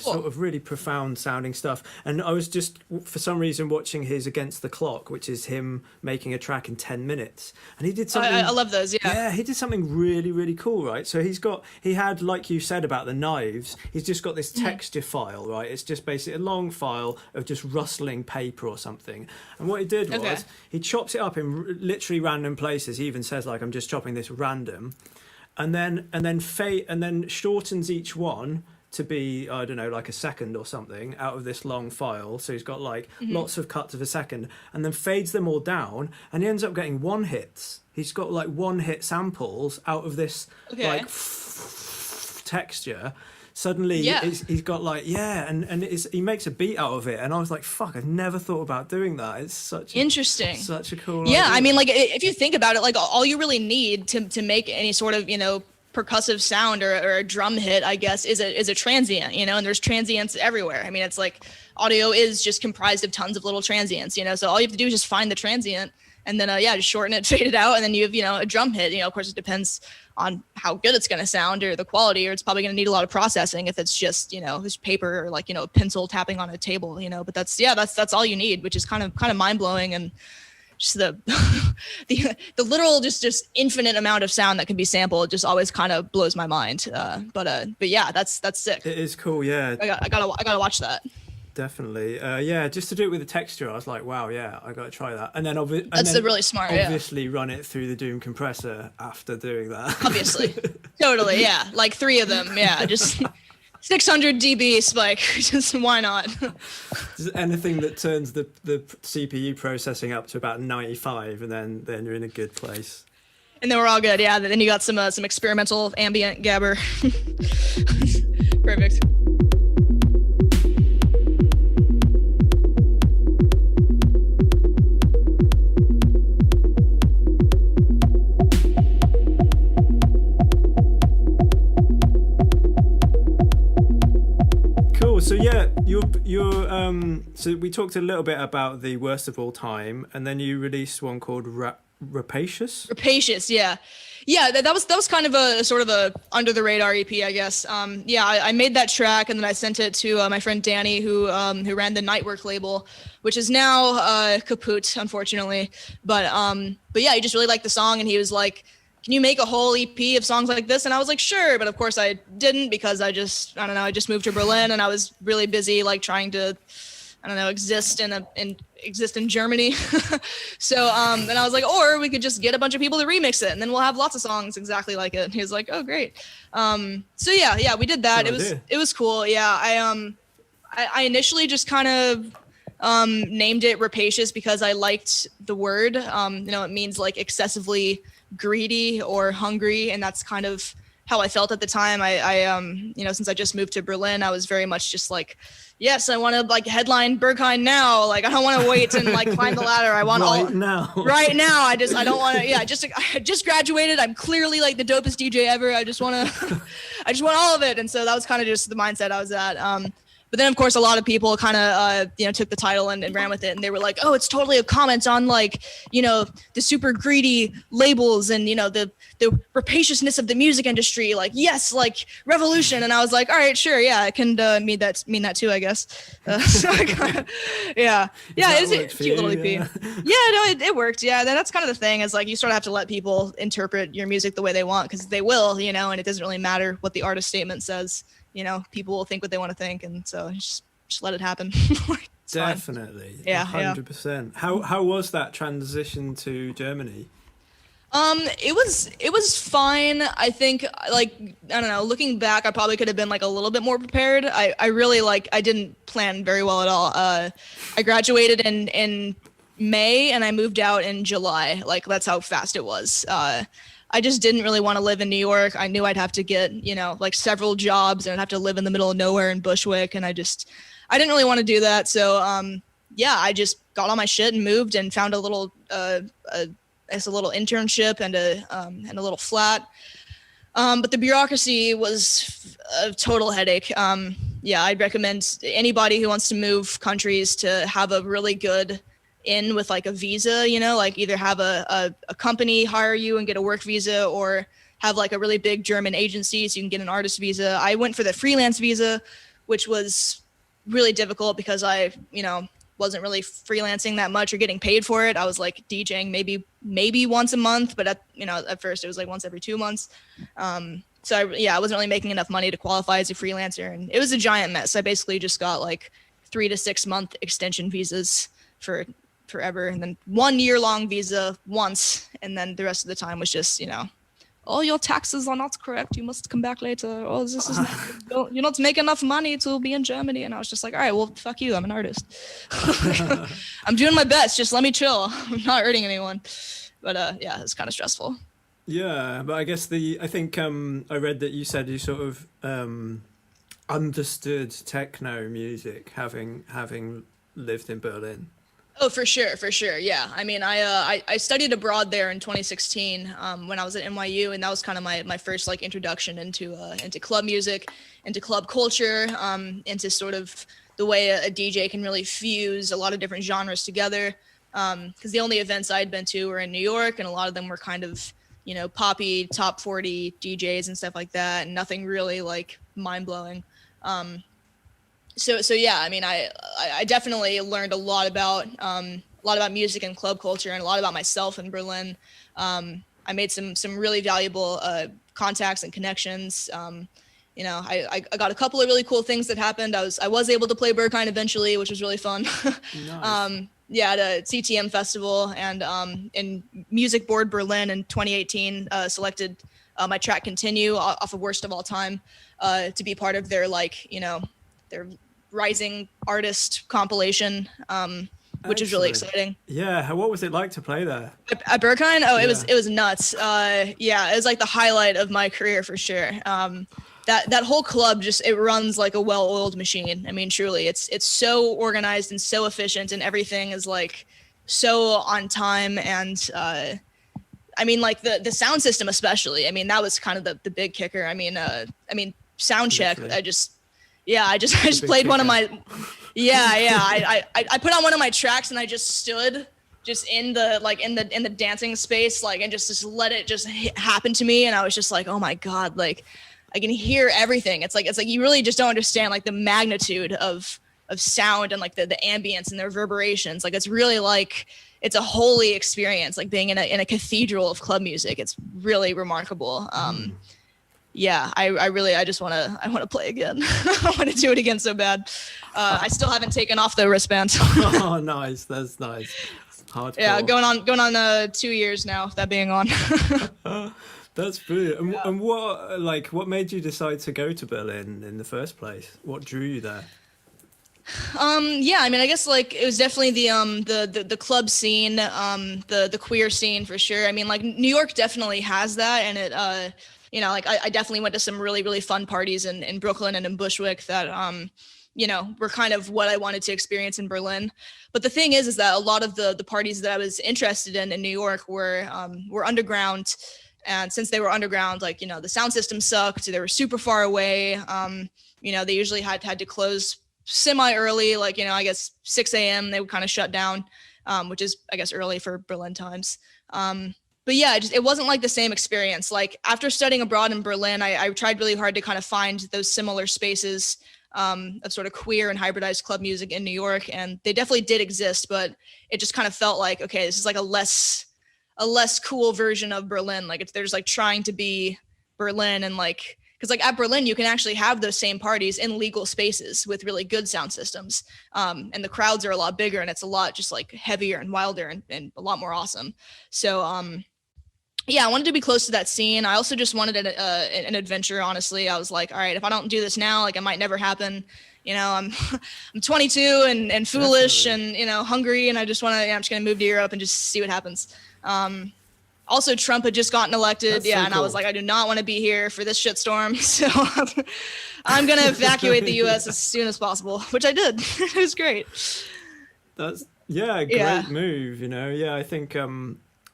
sort of really profound sounding stuff. And I was just for some reason watching his Against the Clock, which is him making a track in 10 minutes, and he did something. I love those. Yeah, he did something really cool, right? So he had, like you said about the knives, he's just got this texture file, right? It's just basically a long file of just rustling paper or something. And what he did was he chops it up in literally random places. He even says like, I'm just chopping this random, and then shortens each one to be, I don't know, like a second or something out of this long file. So he's got like lots of cuts of a second, and then fades them all down, and he ends up getting one hits. He's got like one hit samples out of this like texture. Suddenly he's got like and he makes a beat out of it, and I was like, fuck, I've never thought about doing that. It's such interesting, such a cool idea. I mean, like if you think about it, like all you really need to make any sort of percussive sound or a drum hit, I guess, is a transient, and there's transients everywhere. I mean, it's like audio is just comprised of tons of little transients, so all you have to do is just find the transient and then just shorten it, fade it out, and then you have a drum hit. Of course it depends on how good it's going to sound or the quality, or it's probably going to need a lot of processing if it's just this paper or like a pencil tapping on a table, but that's all you need, which is kind of mind-blowing. And just the literal just infinite amount of sound that can be sampled just always kind of blows my mind. But yeah, that's sick. It is cool. Yeah, I gotta watch that. Definitely. Just to do it with the texture, I was like, wow, I gotta try that. And then really smart. Obviously, run it through the Doom compressor after doing that. Obviously, totally. Yeah, like 3 of them. Yeah, just 600 dB spike. Just why not? Just anything that turns the CPU processing up to about 95, and then you're in a good place. And then we're all good. Yeah. Then you got some experimental ambient gabber. Perfect. So so we talked a little bit about the Worst of All Time, and then you released one called Rapacious. Rapacious, yeah. That was kind of a sort of a under the radar EP, I guess. I made that track, and then I sent it to my friend Danny, who ran the Nightwork label, which is now kaput, unfortunately. But he just really liked the song, and he was like, can you make a whole EP of songs like this? And I was like, sure. But of course I didn't, because I just moved to Berlin, and I was really busy, like trying to, exist in Germany. So, and I was like, or we could just get a bunch of people to remix it, and then we'll have lots of songs exactly like it. And he was like, oh, great. So we did that. It was cool. Yeah. I initially just kind of, named it Rapacious because I liked the word. It means like excessively greedy or hungry, and that's kind of how I felt at the time. Since I just moved to Berlin, I was very much just like, yes, I want to like headline Berghain now. Like I don't want to wait and like climb the ladder. I want right now. I don't want to. Yeah, I just graduated. I'm clearly like the dopest DJ ever. I just want to, I just want all of it. And so that was kind of just the mindset I was at. But then, of course, a lot of people kind of, took the title and ran with it. And they were like, oh, it's totally a comment on, like, the super greedy labels and, the rapaciousness of the music industry. Like, yes, like revolution. And I was like, all right, sure. Yeah, it can mean that too, I guess. So I kinda, yeah. Yeah, it's a cute little EP. Yeah, no, it worked. Yeah, that's kind of the thing is like you sort of have to let people interpret your music the way they want because they will, and it doesn't really matter what the artist statement says. People will think what they want to think, and so just let it happen. Definitely. Fine. Yeah, 100%. How was that transition to Germany? It was fine. I think like I don't know. Looking back, I probably could have been like a little bit more prepared. I really I didn't plan very well at all. I graduated in May and I moved out in July. Like that's how fast it was. I just didn't really want to live in New York. I knew I'd have to get, like several jobs and I'd have to live in the middle of nowhere in Bushwick. And I didn't really want to do that. So, I just got all my shit and moved and found a little internship and a little flat. But the bureaucracy was a total headache. I'd recommend anybody who wants to move countries to have a really good in with like a visa, like either have a company hire you and get a work visa or have like a really big German agency so you can get an artist visa. I went for the freelance visa, which was really difficult because I, wasn't really freelancing that much or getting paid for it. I was like DJing maybe once a month, but at first it was like once every 2 months. So I wasn't really making enough money to qualify as a freelancer and it was a giant mess. I basically just got like 3 to 6 month extension visas for forever and then 1 year long visa once and then the rest of the time was just oh your taxes are not correct, you must come back later, oh this is you're not making enough money to be in Germany. And I was just like, all right, well fuck you, I'm an artist. I'm doing my best, just let me chill. I'm not hurting anyone. But it's kind of stressful. Yeah, but I guess I think I read that you said you sort of understood techno music having lived in Berlin. Oh, for sure. Yeah. I mean, I studied abroad there in 2016 when I was at NYU, and that was kind of my first like introduction into club music, into club culture, into sort of the way a DJ can really fuse a lot of different genres together. Because the only events I'd been to were in New York, and a lot of them were kind of poppy top 40 DJs and stuff like that, and nothing really like mind blowing. So yeah, I mean, I definitely learned a lot about music and club culture and a lot about myself in Berlin. I made some really valuable contacts and connections. I got a couple of really cool things that happened. I was able to play Berghain eventually, which was really fun. Nice. At a CTM festival and in Music Board Berlin in 2018 selected my track Continue off of Worst of All Time to be part of their their rising artist compilation, which is really exciting. Yeah, what was it like to play there? At Berghain? Oh, it was nuts. It was like the highlight of my career for sure. That whole club it runs like a well-oiled machine. I mean, truly, it's so organized and so efficient, and everything is like so on time. And I mean, like the sound system especially. I mean, that was kind of the big kicker. I mean, sound check. Literally. I just played one of my, I put on one of my tracks and I just stood just in the dancing space, like, and just let it just happen to me. And I was just like, oh my God, like I can hear everything. It's like, you really just don't understand like the magnitude of sound and like the ambience and the reverberations. Like, it's really like, it's a holy experience, like being in a cathedral of club music. It's really remarkable. I just want to play again. I want to do it again so bad. I still haven't taken off the wristband. Oh, nice. That's nice. Hardcore. Yeah, going on 2 years now, that being on. That's brilliant. And what made you decide to go to Berlin in the first place? What drew you there? Yeah, I mean, I guess like it was definitely the club scene, the queer scene for sure. I mean, like New York definitely has that, and it you know, like I definitely went to some really fun parties in Brooklyn and in Bushwick that you know, were kind of what I wanted to experience in Berlin. But the thing is that a lot of the parties that I was interested in New York were underground. And since they were underground, like, you know, the sound system sucked. They were super far away. You know, they usually had to close semi early, like, you know, I guess 6 a.m. they would kind of shut down, which is, I guess, early for Berlin times. But yeah, it wasn't like the same experience. Like after studying abroad in Berlin, I tried really hard to kind of find those similar spaces of sort of queer and hybridized club music in New York. And they definitely did exist, but it just kind of felt like, okay, this is like a less cool version of Berlin. Like they're just like trying to be Berlin, and like, because like at Berlin, you can actually have those same parties in legal spaces with really good sound systems. And the crowds are a lot bigger, and it's a lot just like heavier and wilder and a lot more awesome. So yeah, I wanted to be close to that scene. I also just wanted an adventure, honestly. I was like, all right, if I don't do this now, like it might never happen. You know, I'm 22 and foolish and, you know, hungry, and I just want to, I'm just going to move to Europe and just see what happens. Also, Trump had just gotten elected. That's and cool. I was like, I do not want to be here for this shitstorm. So I'm going to evacuate the U.S. as soon as possible, which I did. It was great. That's, a great move, you know. Yeah, I think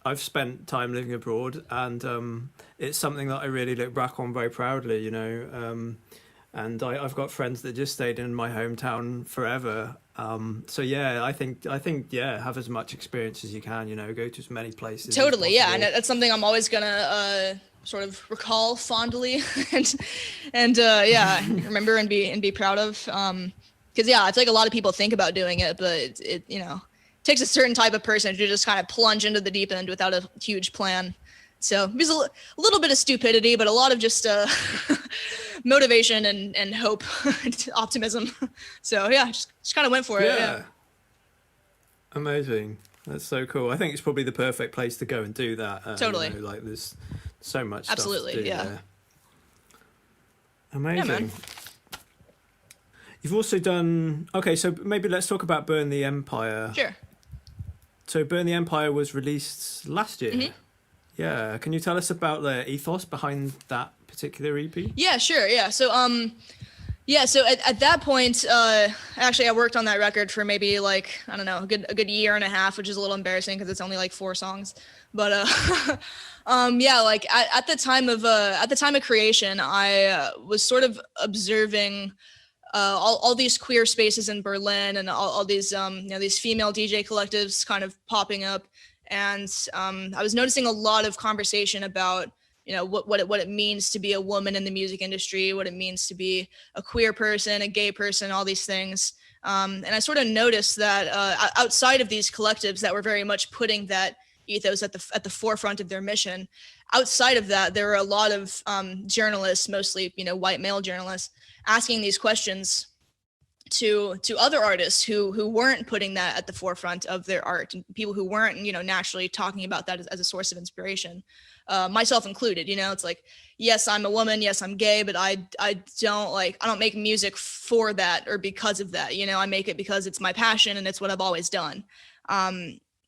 I've spent time living abroad, and it's something that I really look back on very proudly, you know. And I've got friends that just stayed in my hometown forever. So yeah, I think have as much experience as you can, you know, go to as many places. Totally, yeah, and that's something I'm always gonna sort of recall fondly, and remember and be proud of. Because yeah, I feel like a lot of people think about doing it, but it you know, takes a certain type of person to just kind of plunge into the deep end without a huge plan. So there's a little bit of stupidity, but a lot of just motivation and hope, and optimism. So yeah, just kind of went for it. Yeah. Amazing. That's so cool. I think it's probably the perfect place to go and do that. Totally. You know, like there's so much Absolutely, stuff to do yeah. there. Amazing. Yeah, man. You've also done... Okay, so maybe let's talk about Burn the Empire. Sure. So Burn the Empire was released last year. Mm-hmm. Yeah, can you tell us about the ethos behind that particular EP? Yeah, sure. Yeah, so so at that point, actually, I worked on that record for maybe like, I don't know, a good year and a half, which is a little embarrassing because it's only like 4 songs. But like at the time of creation, I was sort of observing all these queer spaces in Berlin, and all these these female DJ collectives kind of popping up. And I was noticing a lot of conversation about, you know, what it means to be a woman in the music industry, what it means to be a queer person, a gay person, all these things. And I sort of noticed that outside of these collectives that were very much putting that ethos at the forefront of their mission, outside of that, there were a lot of journalists, mostly, you know, white male journalists, asking these questions to other artists who weren't putting that at the forefront of their art, and people who weren't, you know, naturally talking about that as a source of inspiration, myself included. You know, it's like, yes, I'm a woman, yes, I'm gay, but I don't make music for that or because of that. You know, I make it because it's my passion and it's what I've always done.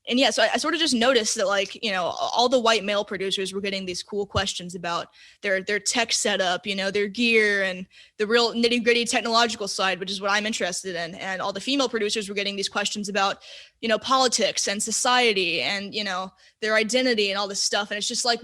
And yeah, so I sort of just noticed that, like, you know, all the white male producers were getting these cool questions about their tech setup, you know, their gear and the real nitty gritty technological side, which is what I'm interested in. And all the female producers were getting these questions about, you know, politics and society and, you know, their identity and all this stuff. And it's just like,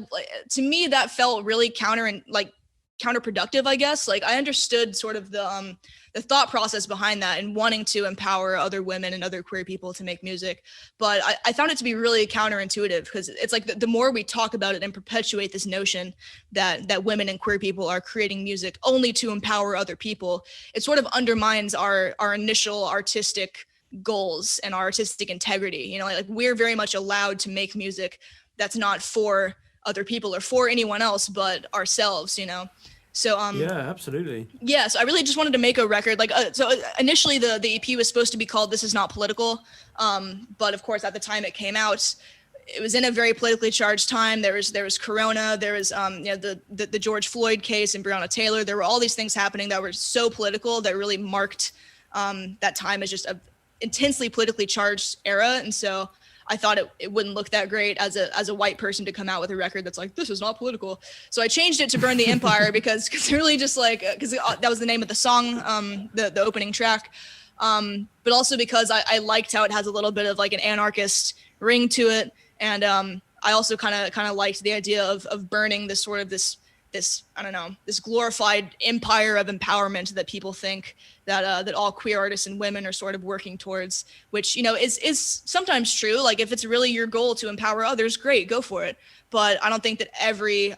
to me, that felt really counterproductive, I guess. Like, I understood sort of the thought process behind that and wanting to empower other women and other queer people to make music. But I found it to be really counterintuitive, because it's like the more we talk about it and perpetuate this notion that women and queer people are creating music only to empower other people, it sort of undermines our initial artistic goals and our artistic integrity. You know, like we're very much allowed to make music that's not for other people or for anyone else but ourselves, you know. So yeah, absolutely. Yeah, so I really just wanted to make a record. Like, so initially the EP was supposed to be called "This Is Not Political," but of course at the time it came out, it was in a very politically charged time. There was Corona, there was you know, the George Floyd case and Breonna Taylor. There were all these things happening that were so political that really marked that time is just a intensely politically charged era, and so I thought it wouldn't look that great as a white person to come out with a record that's like, this is not political. So I changed it to Burn the Empire because really just like, because that was the name of the song, the opening track. But also because I liked how it has a little bit of like an anarchist ring to it. And I also kind of liked the idea of burning this sort of this I don't know, this glorified empire of empowerment that people think that all queer artists and women are sort of working towards, which, you know, is sometimes true. Like if it's really your goal to empower others, great, go for it. But I don't think that every,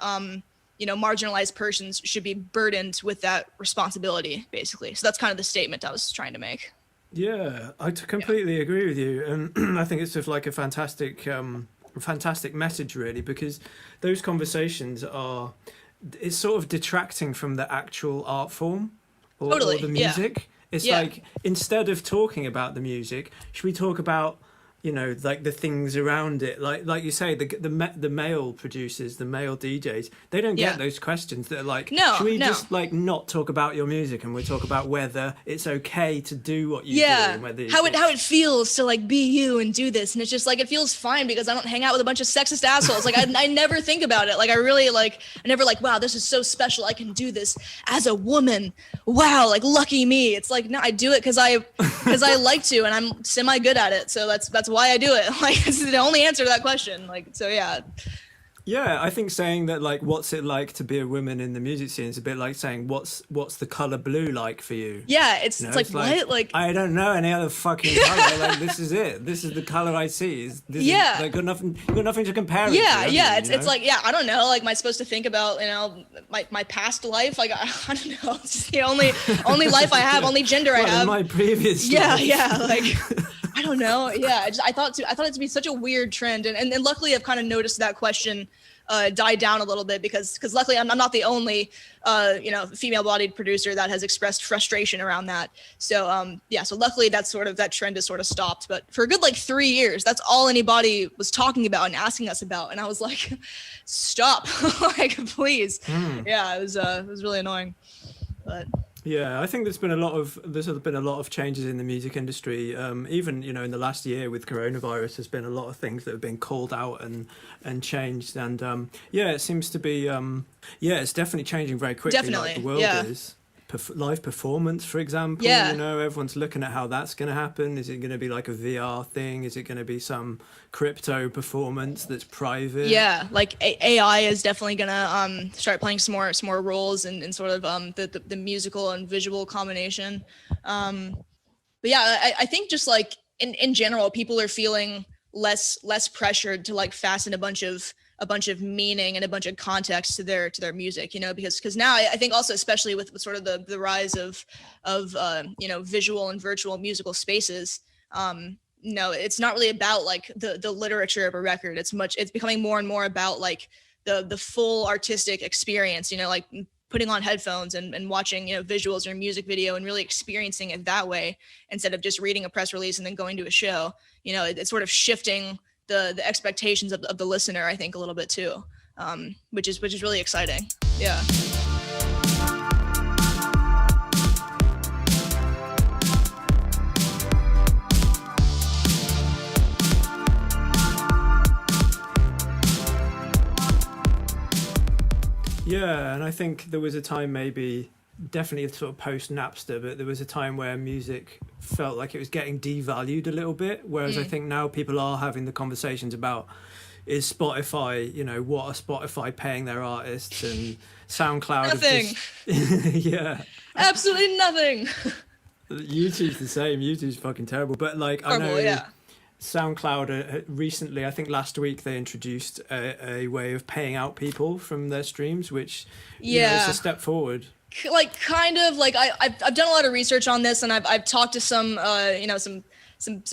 you know, marginalized persons should be burdened with that responsibility, basically. So that's kind of the statement I was trying to make. Yeah, I completely agree with you. And I think it's just like a fantastic message, really, because those conversations are, it's sort of detracting from the actual art form or the music. Yeah. It's like, instead of talking about the music, should we talk about, you know, like the things around it? Like you say, the male producers, the male DJs, they don't get those questions. They're like, should we just like not talk about your music and we talk about whether it's okay to do what you do, and whether how it feels to like be you and do this. And it's just like, it feels fine because I don't hang out with a bunch of sexist assholes. Like I never think about it. Like I never like, wow, this is so special. I can do this as a woman. Wow, like lucky me. It's like, no, I do it because I like to, and I'm semi good at it. So that's why I do it. Like, it's the only answer to that question. Like, so yeah. Yeah, I think saying that, like, what's it like to be a woman in the music scene is a bit like saying, what's the color blue like for you? Yeah, it's like, what? Like, I don't know any other fucking color. Like, this is it. This is the color I see. Like, got nothing to compare it to. Yeah. It's like, yeah, I don't know. Like, am I supposed to think about, you know, my past life? Like, I don't know. It's the only life I have, only gender I have. My previous life. Yeah. Like, I don't know. Yeah, I thought it to be such a weird trend, and luckily I've kind of noticed that question die down a little bit because luckily I'm not the only you know, female-bodied producer that has expressed frustration around that. So so luckily that trend has sort of stopped. But for a good like 3 years, that's all anybody was talking about and asking us about, and I was like, stop, like please. Yeah, it was really annoying, but. Yeah, I think there's been a lot of changes in the music industry. Even, you know, in the last year with coronavirus, there's been a lot of things that have been called out and changed. And it seems to be it's definitely changing very quickly. Definitely, like the world is. Live performance, for example. You know, everyone's looking at how that's going to happen. Is it going to be like a VR thing? Is it going to be some crypto performance that's private? Yeah, like AI is definitely going to start playing some more roles in sort of the musical and visual combination. But yeah, I think just like in general, people are feeling less pressured to like fasten a bunch of meaning and a bunch of context to their music, you know, because now I think also, especially with sort of the rise of you know, visual and virtual musical spaces, you know, it's not really about like the literature of a record. It's becoming more and more about like the full artistic experience, you know, like putting on headphones and watching, you know, visuals or music video and really experiencing it that way instead of just reading a press release and then going to a show. You know, it's sort of shifting the expectations of the listener, I think, a little bit too, which is really exciting. Yeah. Yeah, and I think there was a time, maybe definitely sort of post Napster, but there was a time where music felt like it was getting devalued a little bit, whereas I think now people are having the conversations about, is Spotify, you know, what are Spotify paying their artists, and SoundCloud nothing. Absolutely nothing. YouTube's the same. YouTube's fucking terrible, but like horrible, I know SoundCloud recently, I think last week, they introduced a way of paying out people from their streams, which you know, is a step forward. Like kind of like I've done a lot of research on this, and I've talked to some you know, some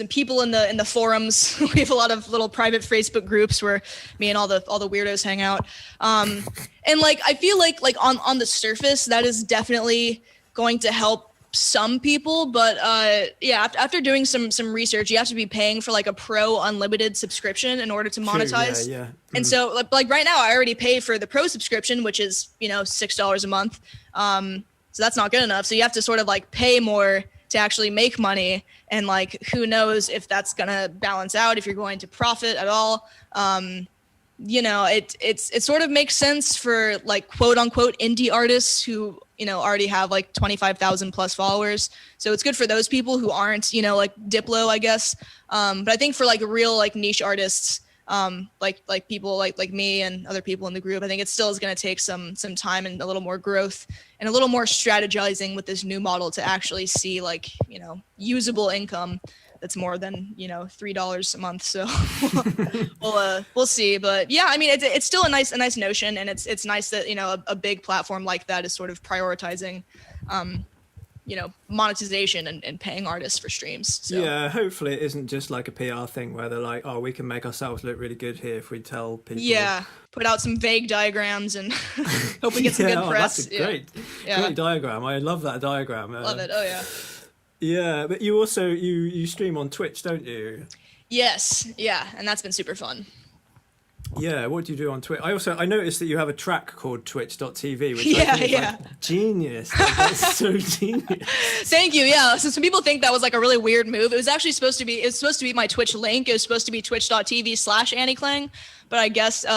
people in the forums. We have a lot of little private Facebook groups where me and all the weirdos hang out, and like I feel like on the surface that is definitely going to help some people, but after doing some research, you have to be paying for like a pro unlimited subscription in order to monetize. True, yeah. And so like right now I already pay for the pro subscription, which is, you know, $6 a month. So that's not good enough. So you have to sort of like pay more to actually make money. And like, who knows if that's gonna balance out, if you're going to profit at all. You know, it sort of makes sense for like quote unquote indie artists who, you know, already have like 25,000 plus followers. So it's good for those people who aren't, you know, like Diplo, I guess. But I think for like real like niche artists, like people like me and other people in the group, I think it still is going to take some time and a little more growth and a little more strategizing with this new model to actually see like, you know, usable income that's more than, you know, $3 a month. So we'll see. But yeah, I mean, it's still a nice notion, and it's nice that, you know, a big platform like that is sort of prioritizing, you know, monetization and paying artists for streams. So. Yeah, hopefully it isn't just like a PR thing where they're like, oh, we can make ourselves look really good here if we tell people. Yeah, put out some vague diagrams and hope we get some good press. That's a great diagram. I love that diagram. Love it. Oh yeah. Yeah, but you also you stream on Twitch, don't you? Yes, yeah, and that's been super fun. Yeah, what do you do on Twitch? I noticed that you have a track called twitch.tv, which yeah, I think is like genius. Like, that's so genius. Thank you. Yeah, so some people think that was like a really weird move. It was actually supposed to be my Twitch link. It was supposed to be twitch.tv/Ani Klang, but I guess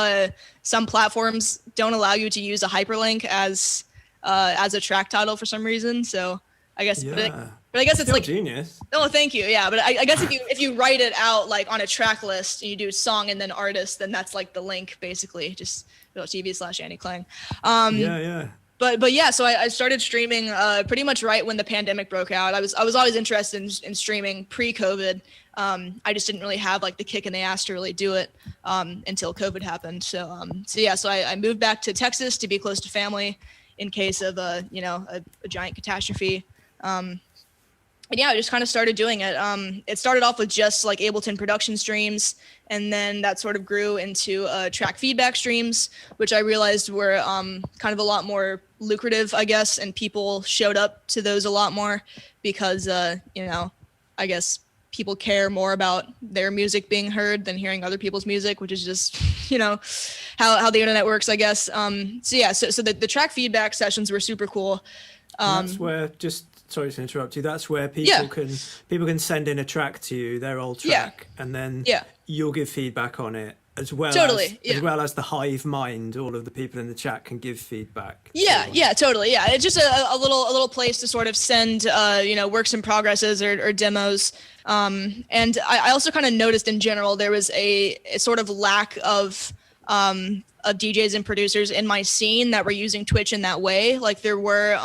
some platforms don't allow you to use a hyperlink as a track title for some reason. So I guess. Yeah. But I guess it's like genius. Oh, thank you. Yeah, but I guess if you write it out like on a track list and you do song and then artist, then that's like the link basically, just TV/Ani Klang. Yeah. But yeah, so I started streaming pretty much right when the pandemic broke out. I was always interested in streaming pre-COVID. I just didn't really have like the kick in the ass to really do it until COVID happened. So I moved back to Texas to be close to family in case of a giant catastrophe. And yeah, I just kind of started doing it. It started off with just like Ableton production streams, and then that sort of grew into track feedback streams, which I realized were kind of a lot more lucrative, I guess, and people showed up to those a lot more because, I guess people care more about their music being heard than hearing other people's music, which is just, how the internet works, I guess. So the track feedback sessions were super cool. That's where sorry to interrupt you. That's where people can send in a track to you, their old track, and then you'll give feedback on it as well. As well as the hive mind. All of the people in the chat can give feedback. Yeah, totally. Yeah, it's just a little place to sort of send works in progresses or demos. And I also kind of noticed in general there was a sort of lack of DJs and producers in my scene that were using Twitch in that way. Like there were,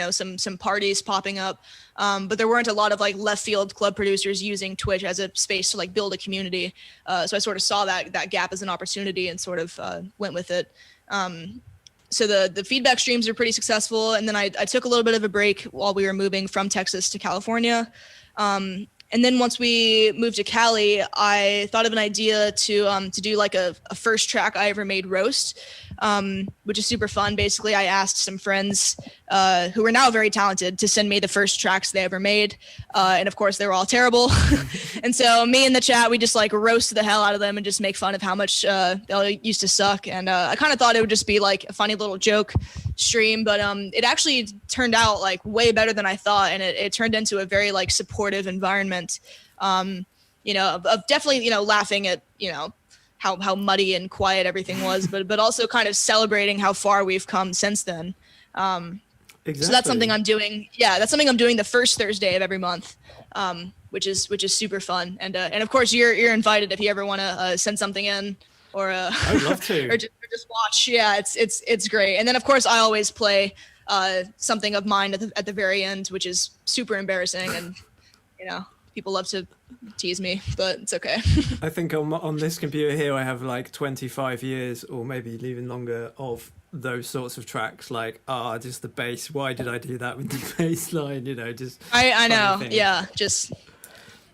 some parties popping up, but there weren't a lot of like left field club producers using Twitch as a space to like build a community. So I sort of saw that gap as an opportunity and sort of went with it. So the feedback streams are pretty successful. And then I took a little bit of a break while we were moving from Texas to California. And then once we moved to Cali, I thought of an idea to do like a first track I ever made roast, which is super fun. Basically, I asked some friends who are now very talented to send me the first tracks they ever made. And of course, they were all terrible. And so me in the chat, we just like roast the hell out of them and just make fun of how much they all used to suck. And I kind of thought it would just be like a funny little joke stream, but it actually turned out like way better than I thought. And it turned into a very like supportive environment. Of definitely, laughing at, how muddy and quiet everything was, but also kind of celebrating how far we've come since then. Exactly. So that's something I'm doing. Yeah, that's something I'm doing the first Thursday of every month, which is super fun. And of course you're invited if you ever want to send something in or I would love to or just watch. Yeah, it's great. And then of course I always play something of mine at the very end, which is super embarrassing, and people love to tease me, but it's okay. I think on this computer here, I have like 25 years or maybe even longer of those sorts of tracks. Like, just the bass. Why did I do that with the bass line? Just I know. Things. Yeah,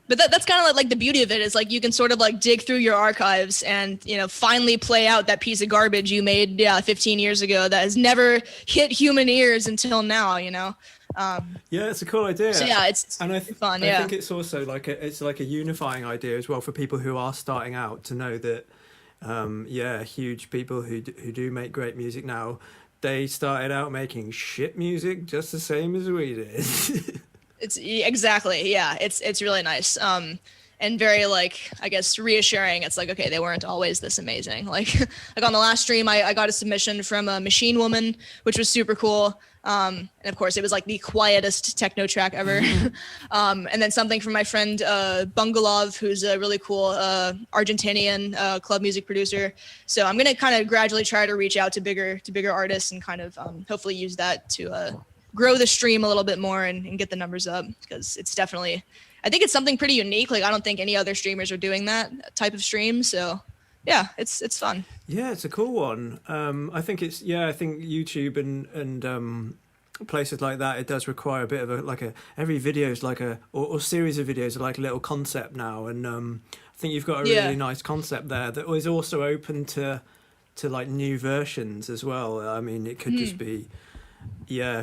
but that's kind of like the beauty of it is like you can sort of like dig through your archives and finally play out that piece of garbage you made 15 years ago that has never hit human ears until now. It's a cool idea. So yeah, it's fun. I think it's also like a unifying idea as well for people who are starting out to know that, huge people who do make great music now, they started out making shit music just the same as we did. It's exactly, yeah. It's really nice. And very like, I guess, reassuring. It's like, okay, they weren't always this amazing. Like like on the last stream, I got a submission from a Machine Woman, which was super cool. And of course, it was like the quietest techno track ever. And then something from my friend Bungalov, who's a really cool Argentinian club music producer. So I'm gonna kind of gradually try to reach out to bigger artists and kind of hopefully use that to grow the stream a little bit more and get the numbers up, because it's definitely, I think it's something pretty unique. Like I don't think any other streamers are doing that type of stream. So yeah, it's fun. Yeah, it's a cool one. I think I think YouTube and places like that, it does require a bit of every video is like or series of videos are like a little concept now, and I think you've got a really nice concept there that is also open to like new versions as well. I mean, it could just be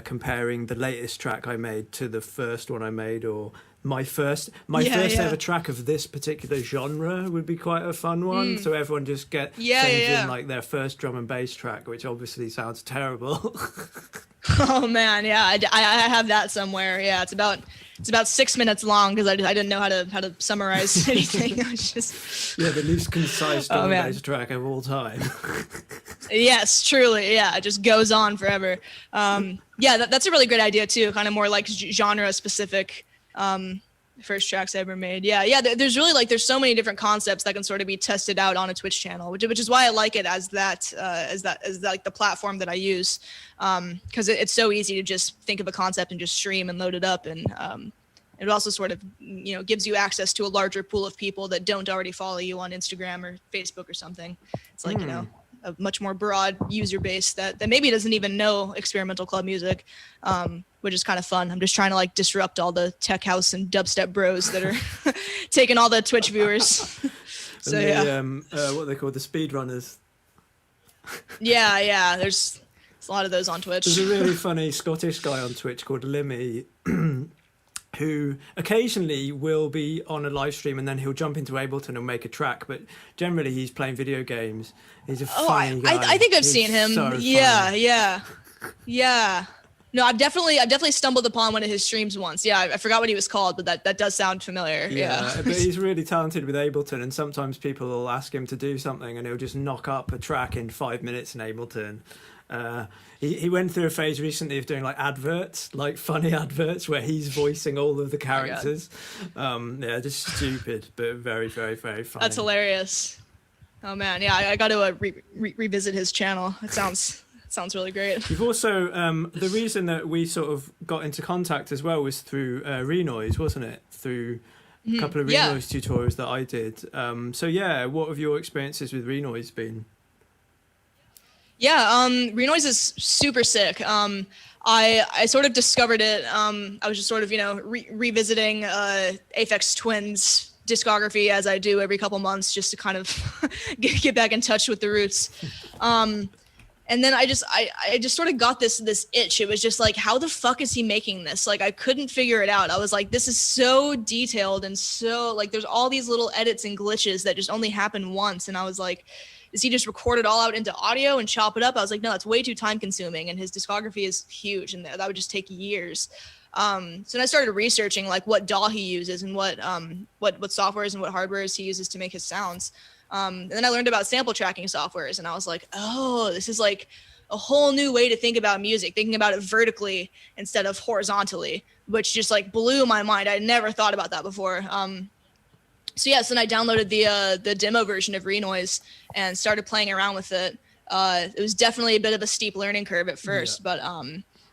comparing the latest track I made to the first one I made, or my first ever track of this particular genre would be quite a fun one. So everyone just sends in like their first drum and bass track, which obviously sounds terrible. Oh man, yeah, I have that somewhere. Yeah, it's about 6 minutes long because I didn't know how to summarize anything. I was just the least concise drum and bass track of all time. Yes, truly. Yeah, it just goes on forever. That's a really great idea too. Kind of more like genre specific. First tracks I ever made. There's really there's so many different concepts that can sort of be tested out on a Twitch channel, which is why I like it as like the platform that I use, because it's so easy to just think of a concept and just stream and load it up, and it also sort of gives you access to a larger pool of people that don't already follow you on Instagram or Facebook or something. It's like a much more broad user base that maybe doesn't even know experimental club music, which is kind of fun. I'm just trying to like disrupt all the tech house and dubstep bros that are taking all the Twitch viewers. So what they call the speedrunners. There's a lot of those on Twitch. There's a really funny Scottish guy on Twitch called Limmy who occasionally will be on a live stream and then he'll jump into Ableton and make a track, but generally he's playing video games. He's a funny guy. I think I've seen him. So yeah. No, I've definitely stumbled upon one of his streams once. Yeah, I forgot what he was called, but that does sound familiar. Yeah. But he's really talented with Ableton, and sometimes people will ask him to do something and he'll just knock up a track in 5 minutes in Ableton. He went through a phase recently of doing like adverts, like funny adverts where he's voicing all of the characters. Just stupid, but very, very, very funny. That's hilarious. Oh man, yeah, I got to revisit his channel. It sounds really great. You've also the reason that we sort of got into contact as well was through Renoise, wasn't it? Through a couple of Renoise tutorials that I did. What have your experiences with Renoise been? Renoise is super sick. I sort of discovered it. I was just sort of, revisiting Aphex Twin's discography as I do every couple months, just to kind of get back in touch with the roots. And then I just sort of got this itch. It was just like, how the fuck is he making this? Like, I couldn't figure it out. I was like, this is so detailed and so like, there's all these little edits and glitches that just only happen once. And I was like, does he just record it all out into audio and chop it up? I was like, no, that's way too time consuming. And his discography is huge and that would just take years. So then I started researching like what DAW he uses and what softwares and what hardwares he uses to make his sounds. And then I learned about sample tracking softwares and I was like, oh, this is like a whole new way to think about music, thinking about it vertically instead of horizontally, which just like blew my mind. I never thought about that before. So then I downloaded the demo version of Renoise and started playing around with it. It was definitely a bit of a steep learning curve at first, but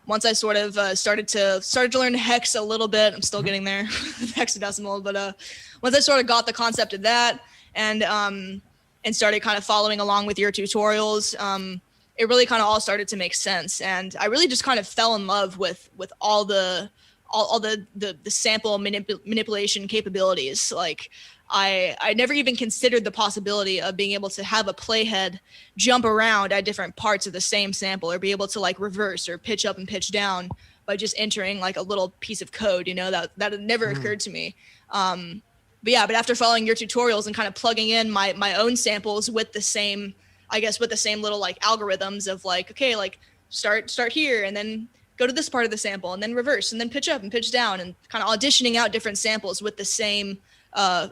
once I sort of started to learn hex a little bit, I'm still getting there with hexadecimal, but once I sort of got the concept of that and started kind of following along with your tutorials, it really kind of all started to make sense. And I really just kind of fell in love with all the sample manipulation capabilities. Like I never even considered the possibility of being able to have a playhead jump around at different parts of the same sample or be able to like reverse or pitch up and pitch down by just entering like a little piece of code, that had never occurred to me. But after following your tutorials and kind of plugging in my own samples with the same little like algorithms of like, okay, like start here and then go to this part of the sample and then reverse and then pitch up and pitch down, and kind of auditioning out different samples with the same, I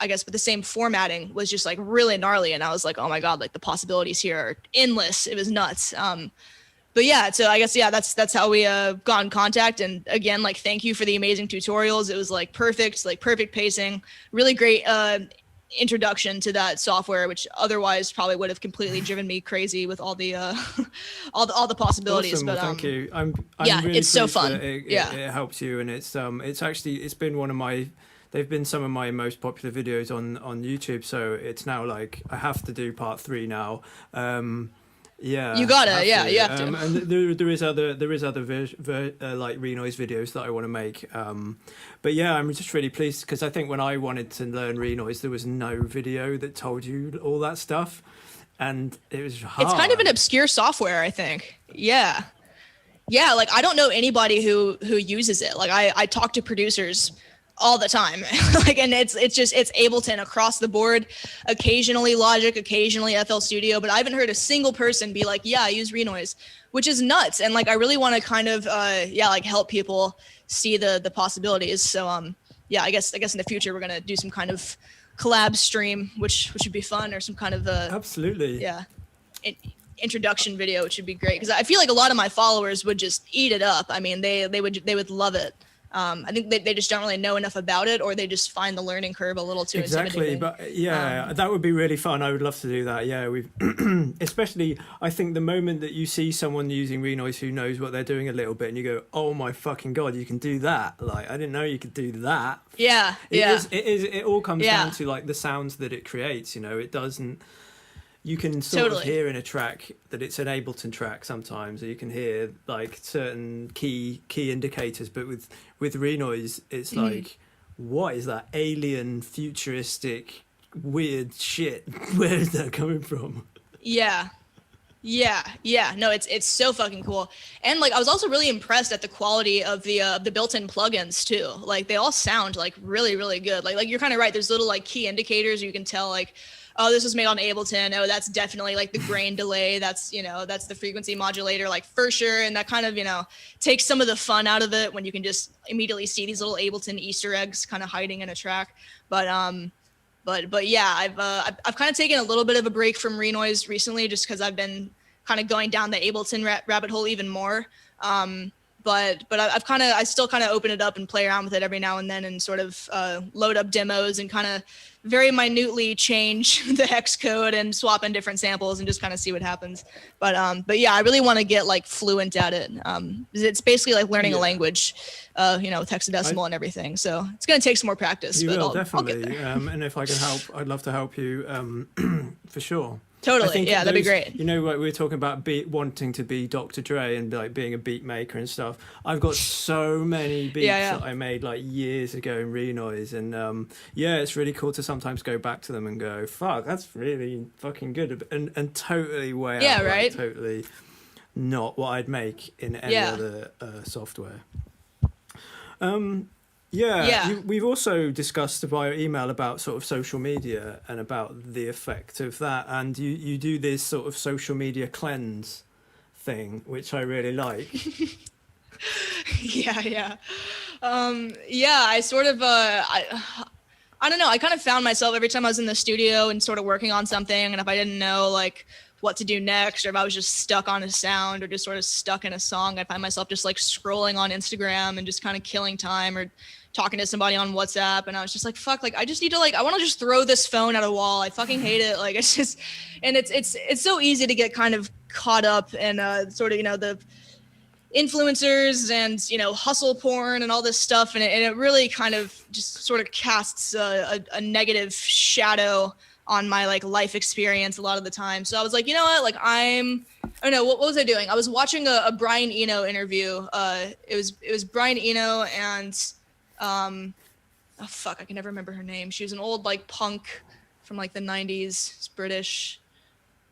guess, with the same formatting was just like really gnarly. And I was like, oh my God, like the possibilities here are endless. It was nuts. But yeah, so I guess, yeah, that's how we got in contact. And again, like, thank you for the amazing tutorials. It was like perfect pacing, really great introduction to that software, which otherwise probably would have completely driven me crazy with all the all the possibilities. Awesome. But well, thank you. I'm yeah, really it's so pleased fun. that it helps you, and it's actually, it's been one of my, they've been some of my most popular videos on YouTube. So it's now like I have to do part 3 now. Yeah, you gotta, yeah, you have to. And there is other like Renoise videos that I want to make. But yeah, I'm just really pleased because I think when I wanted to learn Renoise, there was no video that told you all that stuff, and it was hard. It's kind of an obscure software, I think. Yeah, like I don't know anybody who uses it. Like I talk to producers all the time, like, and it's Ableton across the board, occasionally Logic, occasionally FL Studio, but I haven't heard a single person be like, yeah, I use Renoise, which is nuts. And like I really want to kind of like help people see the possibilities. So yeah, I guess in the future we're gonna do some kind of collab stream, which would be fun, or some kind of absolutely, yeah, introduction video, which would be great, because I feel like a lot of my followers would just eat it up. I mean, they would love it. I think they just don't really know enough about it, or they just find the learning curve a little too intimidating. But yeah, that would be really fun. I would love to do that. Yeah, we've especially, I think the moment that you see someone using Renoise who knows what they're doing a little bit, and you go, oh my fucking God, you can do that. Like, I didn't know you could do that. Yeah, it all comes down to like the sounds that it creates, you know. It doesn't, you can sort of hear in a track that it's an Ableton track sometimes, or you can hear like certain key indicators. But with Renoise, it's like, what is that alien, futuristic, weird shit? Where is that coming from? Yeah. No, it's so fucking cool. And like I was also really impressed at the quality of the built-in plugins too. Like they all sound like really, really good. Like you're kind of right. There's little like key indicators you can tell, like, oh, this was made on Ableton. Oh, that's definitely like the grain delay. That's, you know, that's the frequency modulator, like for sure. And that kind of, you know, takes some of the fun out of it when you can just immediately see these little Ableton Easter eggs kind of hiding in a track. But yeah, I've kind of taken a little bit of a break from Renoise recently, just because I've been kind of going down the Ableton rabbit hole even more. But I still kind of open it up and play around with it every now and then, and sort of load up demos and kind of very minutely change the hex code and swap in different samples and just kind of see what happens. But yeah, I really want to get like fluent at it. It's basically like learning a language, you know, with hexadecimal and everything. So it's going to take some more practice. You but will, I'll definitely. get there. And if I can help, I'd love to help you for sure. Totally, yeah, that'd be great. You know what, we were talking about wanting to be Dr. Dre and like being a beat maker and stuff. I've got so many beats that I made like years ago in Renoise, and yeah, it's really cool to sometimes go back to them and go, fuck, that's really fucking good, and totally way out, right? Like, totally not what I'd make in any other software. We've also discussed via email about sort of social media and about the effect of that, and you do this sort of social media cleanse thing, which I really like. I sort of I don't know, I kind of found myself every time I was in the studio and sort of working on something, and if I didn't know like what to do next, or if I was just stuck on a sound or just sort of stuck in a song, I'd find myself just like scrolling on Instagram and just kind of killing time, or talking to somebody on WhatsApp. And I was just like, fuck, like I just need to, like, I want to just throw this phone at a wall. I fucking hate it. Like, it's just, and it's so easy to get kind of caught up in sort of, you know, the influencers and, you know, hustle porn and all this stuff. And it really kind of just sort of casts a negative shadow on my like life experience a lot of the time. So I was like, you know what, like I don't know, what was I doing? I was watching a Brian Eno interview. It was Brian Eno and oh fuck, I can never remember her name. She was an old like punk from like the 90s. It's British.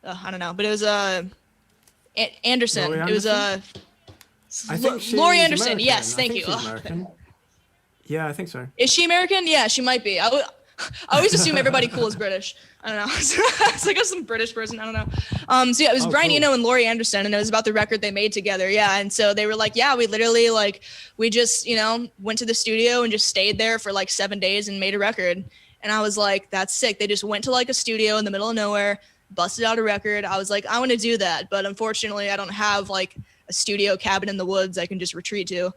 I don't know, but it was Anderson. Laurie it was I think she's Laurie Anderson. American. Yes, thank I think you. she's American. Yeah, I think so. Is she American? Yeah, she might be. I always assume everybody cool is British. I don't know. It's like some British person. I don't know. So yeah, it was Brian Eno and Laurie Anderson, and it was about the record they made together. Yeah, and so they were like, yeah, we literally like we just went to the studio and just stayed there for like 7 days and made a record. And I was like, that's sick. They just went to like a studio in the middle of nowhere, busted out a record. I was like, I want to do that, but unfortunately, I don't have like a studio cabin in the woods I can just retreat to.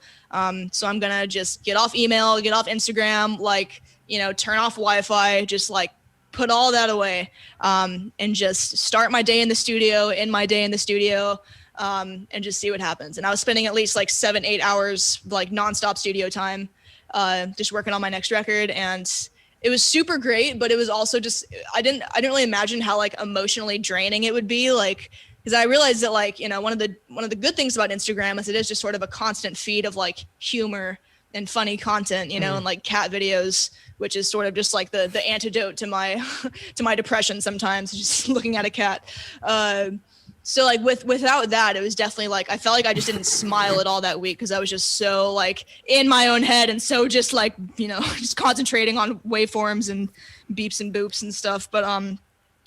So I'm gonna just get off email, get off Instagram, like turn off Wi-Fi, just like put all that away, and just start my day in the studio, and just see what happens. And I was spending at least like 7-8 hours, like nonstop studio time, just working on my next record. And it was super great, but it was also just, I didn't really imagine how like emotionally draining it would be. Like, because I realized that like, one of the good things about Instagram is it is just sort of a constant feed of like humor and funny content, and like cat videos, which is sort of just like the antidote to my depression sometimes, just looking at a cat. So like without that, it was definitely like I felt like I just didn't smile at all that week because I was just so like in my own head and so just like just concentrating on waveforms and beeps and boops and stuff. But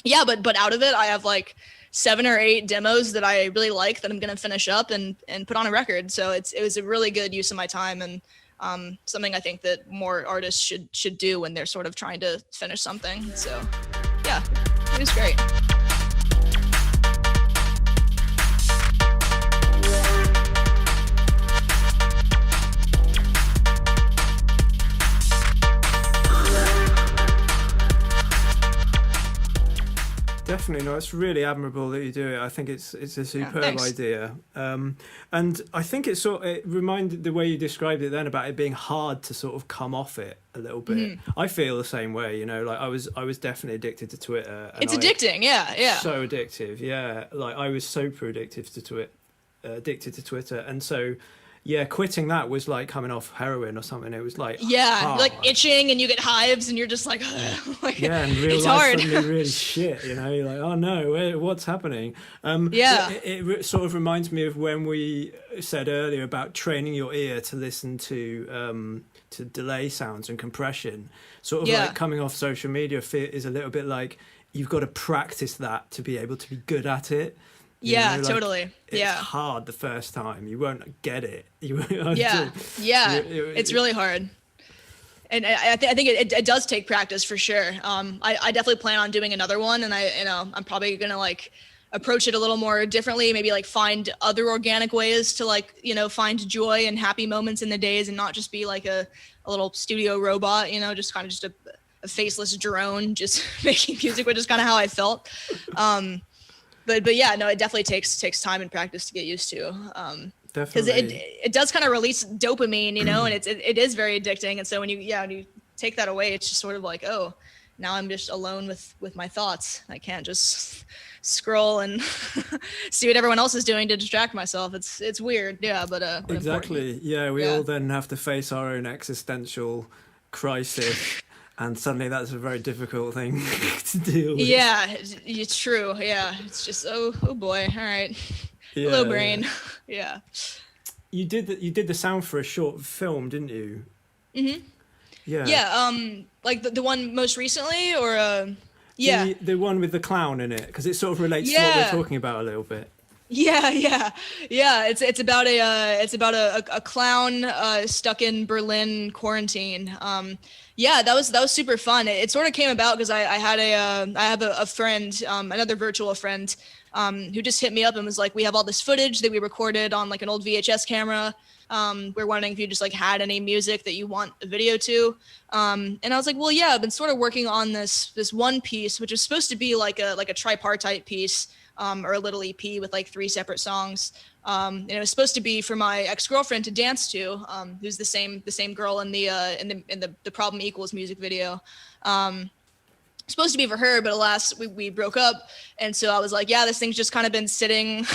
yeah, but out of it, I have like 7 or 8 demos that I really like that I'm gonna finish up and put on a record. So it was a really good use of my time, and something I think that more artists should do when they're sort of trying to finish something. So yeah, it was great. Definitely, no, it's really admirable that you do it. I think it's a superb idea, and I think it reminded the way you described it then about it being hard to sort of come off it a little bit. Mm-hmm. I feel the same way, like I was definitely addicted to Twitter. And it's addicting, yeah. So addictive, yeah. Like I was super addicted to Twitter, and so. Yeah, quitting that was like coming off heroin or something. It was like hard. Like itching, and you get hives, and you're just like, like yeah, and real it's life hard. Suddenly really shit. You're like, oh no, what's happening? It sort of reminds me of when we said earlier about training your ear to listen to delay sounds and compression. Sort of like coming off social media is a little bit like you've got to practice that to be able to be good at it. Totally. It's hard the first time. You won't get it. It's really hard. And I think it does take practice for sure. I definitely plan on doing another one, and I'm probably gonna like approach it a little more differently. Maybe like find other organic ways to like find joy and happy moments in the days, and not just be like a little studio robot. Just kind of just a faceless drone just making music, which is kind of how I felt. But yeah, no, it definitely takes time and practice to get used to. Because it does kind of release dopamine, and it is very addicting. And so when you take that away, it's just sort of like, oh, now I'm just alone with my thoughts. I can't just scroll and see what everyone else is doing to distract myself. It's weird, but exactly. Important. Yeah, we all then have to face our own existential crisis. And suddenly that's a very difficult thing to deal with. Yeah, it's true. Yeah, it's just, oh boy. All right. Hello, brain. Yeah. You did the sound for a short film, didn't you? Mm-hmm. Yeah. Yeah, like the one most recently, or yeah. The one with the clown in it, because it sort of relates to what we're talking about a little bit. Yeah. It's about a clown stuck in Berlin quarantine. Yeah, that was super fun. It sort of came about because I have a friend, another virtual friend, who just hit me up and was like, we have all this footage that we recorded on like an old VHS camera. We're wondering if you just like had any music that you want a video to. And I was like, well, yeah, I've been sort of working on this one piece, which is supposed to be like a tripartite piece. Or a little EP with like 3 separate songs. And it was supposed to be for my ex-girlfriend to dance to, who's the same girl in the Problem Equals music video. Supposed to be for her, but alas, we broke up. And so I was like, yeah, this thing's just kind of been sitting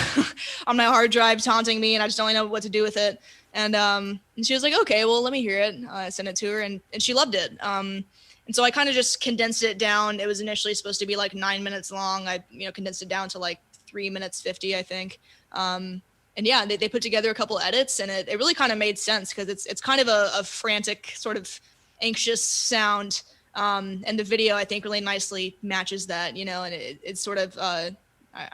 on my hard drive taunting me, and I just don't really know what to do with it. And she was like, okay, well, let me hear it. I sent it to her, and she loved it. And so I kind of just condensed it down. It was initially supposed to be like 9 minutes long. I, condensed it down to like 3 minutes 50, I think. And yeah, they put together a couple edits, and it really kind of made sense because it's kind of a frantic sort of anxious sound. And the video, I think, really nicely matches that, you know, and it's sort of, I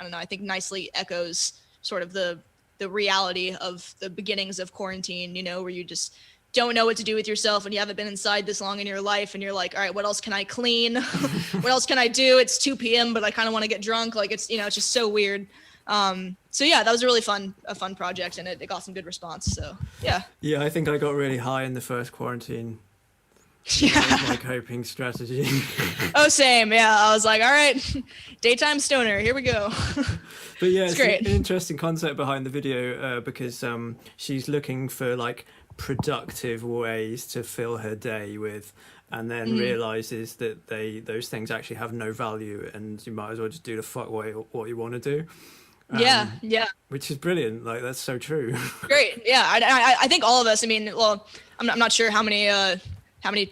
don't know, I think nicely echoes sort of the reality of the beginnings of quarantine, you know, where you just don't know what to do with yourself and you haven't been inside this long in your life and you're like, all right, what else can I clean? What else can I do? It's 2 p.m., but I kind of want to get drunk. Like, it's, you know, it's just so weird. So yeah, that was a really fun project, and it got some good response. So yeah. Yeah, I think I got really high in the first quarantine. Yeah. That was my coping strategy. Oh, same. Yeah, I was like, all right, daytime stoner, here we go. But yeah, it's it's great. an interesting concept behind the video, because she's looking for like productive ways to fill her day with, and then realizes that those things actually have no value, and you might as well just do the fuck what you want to do. Yeah. Which is brilliant. Like, that's so true. Great. Yeah, I think all of us. I mean, well, I'm not sure how many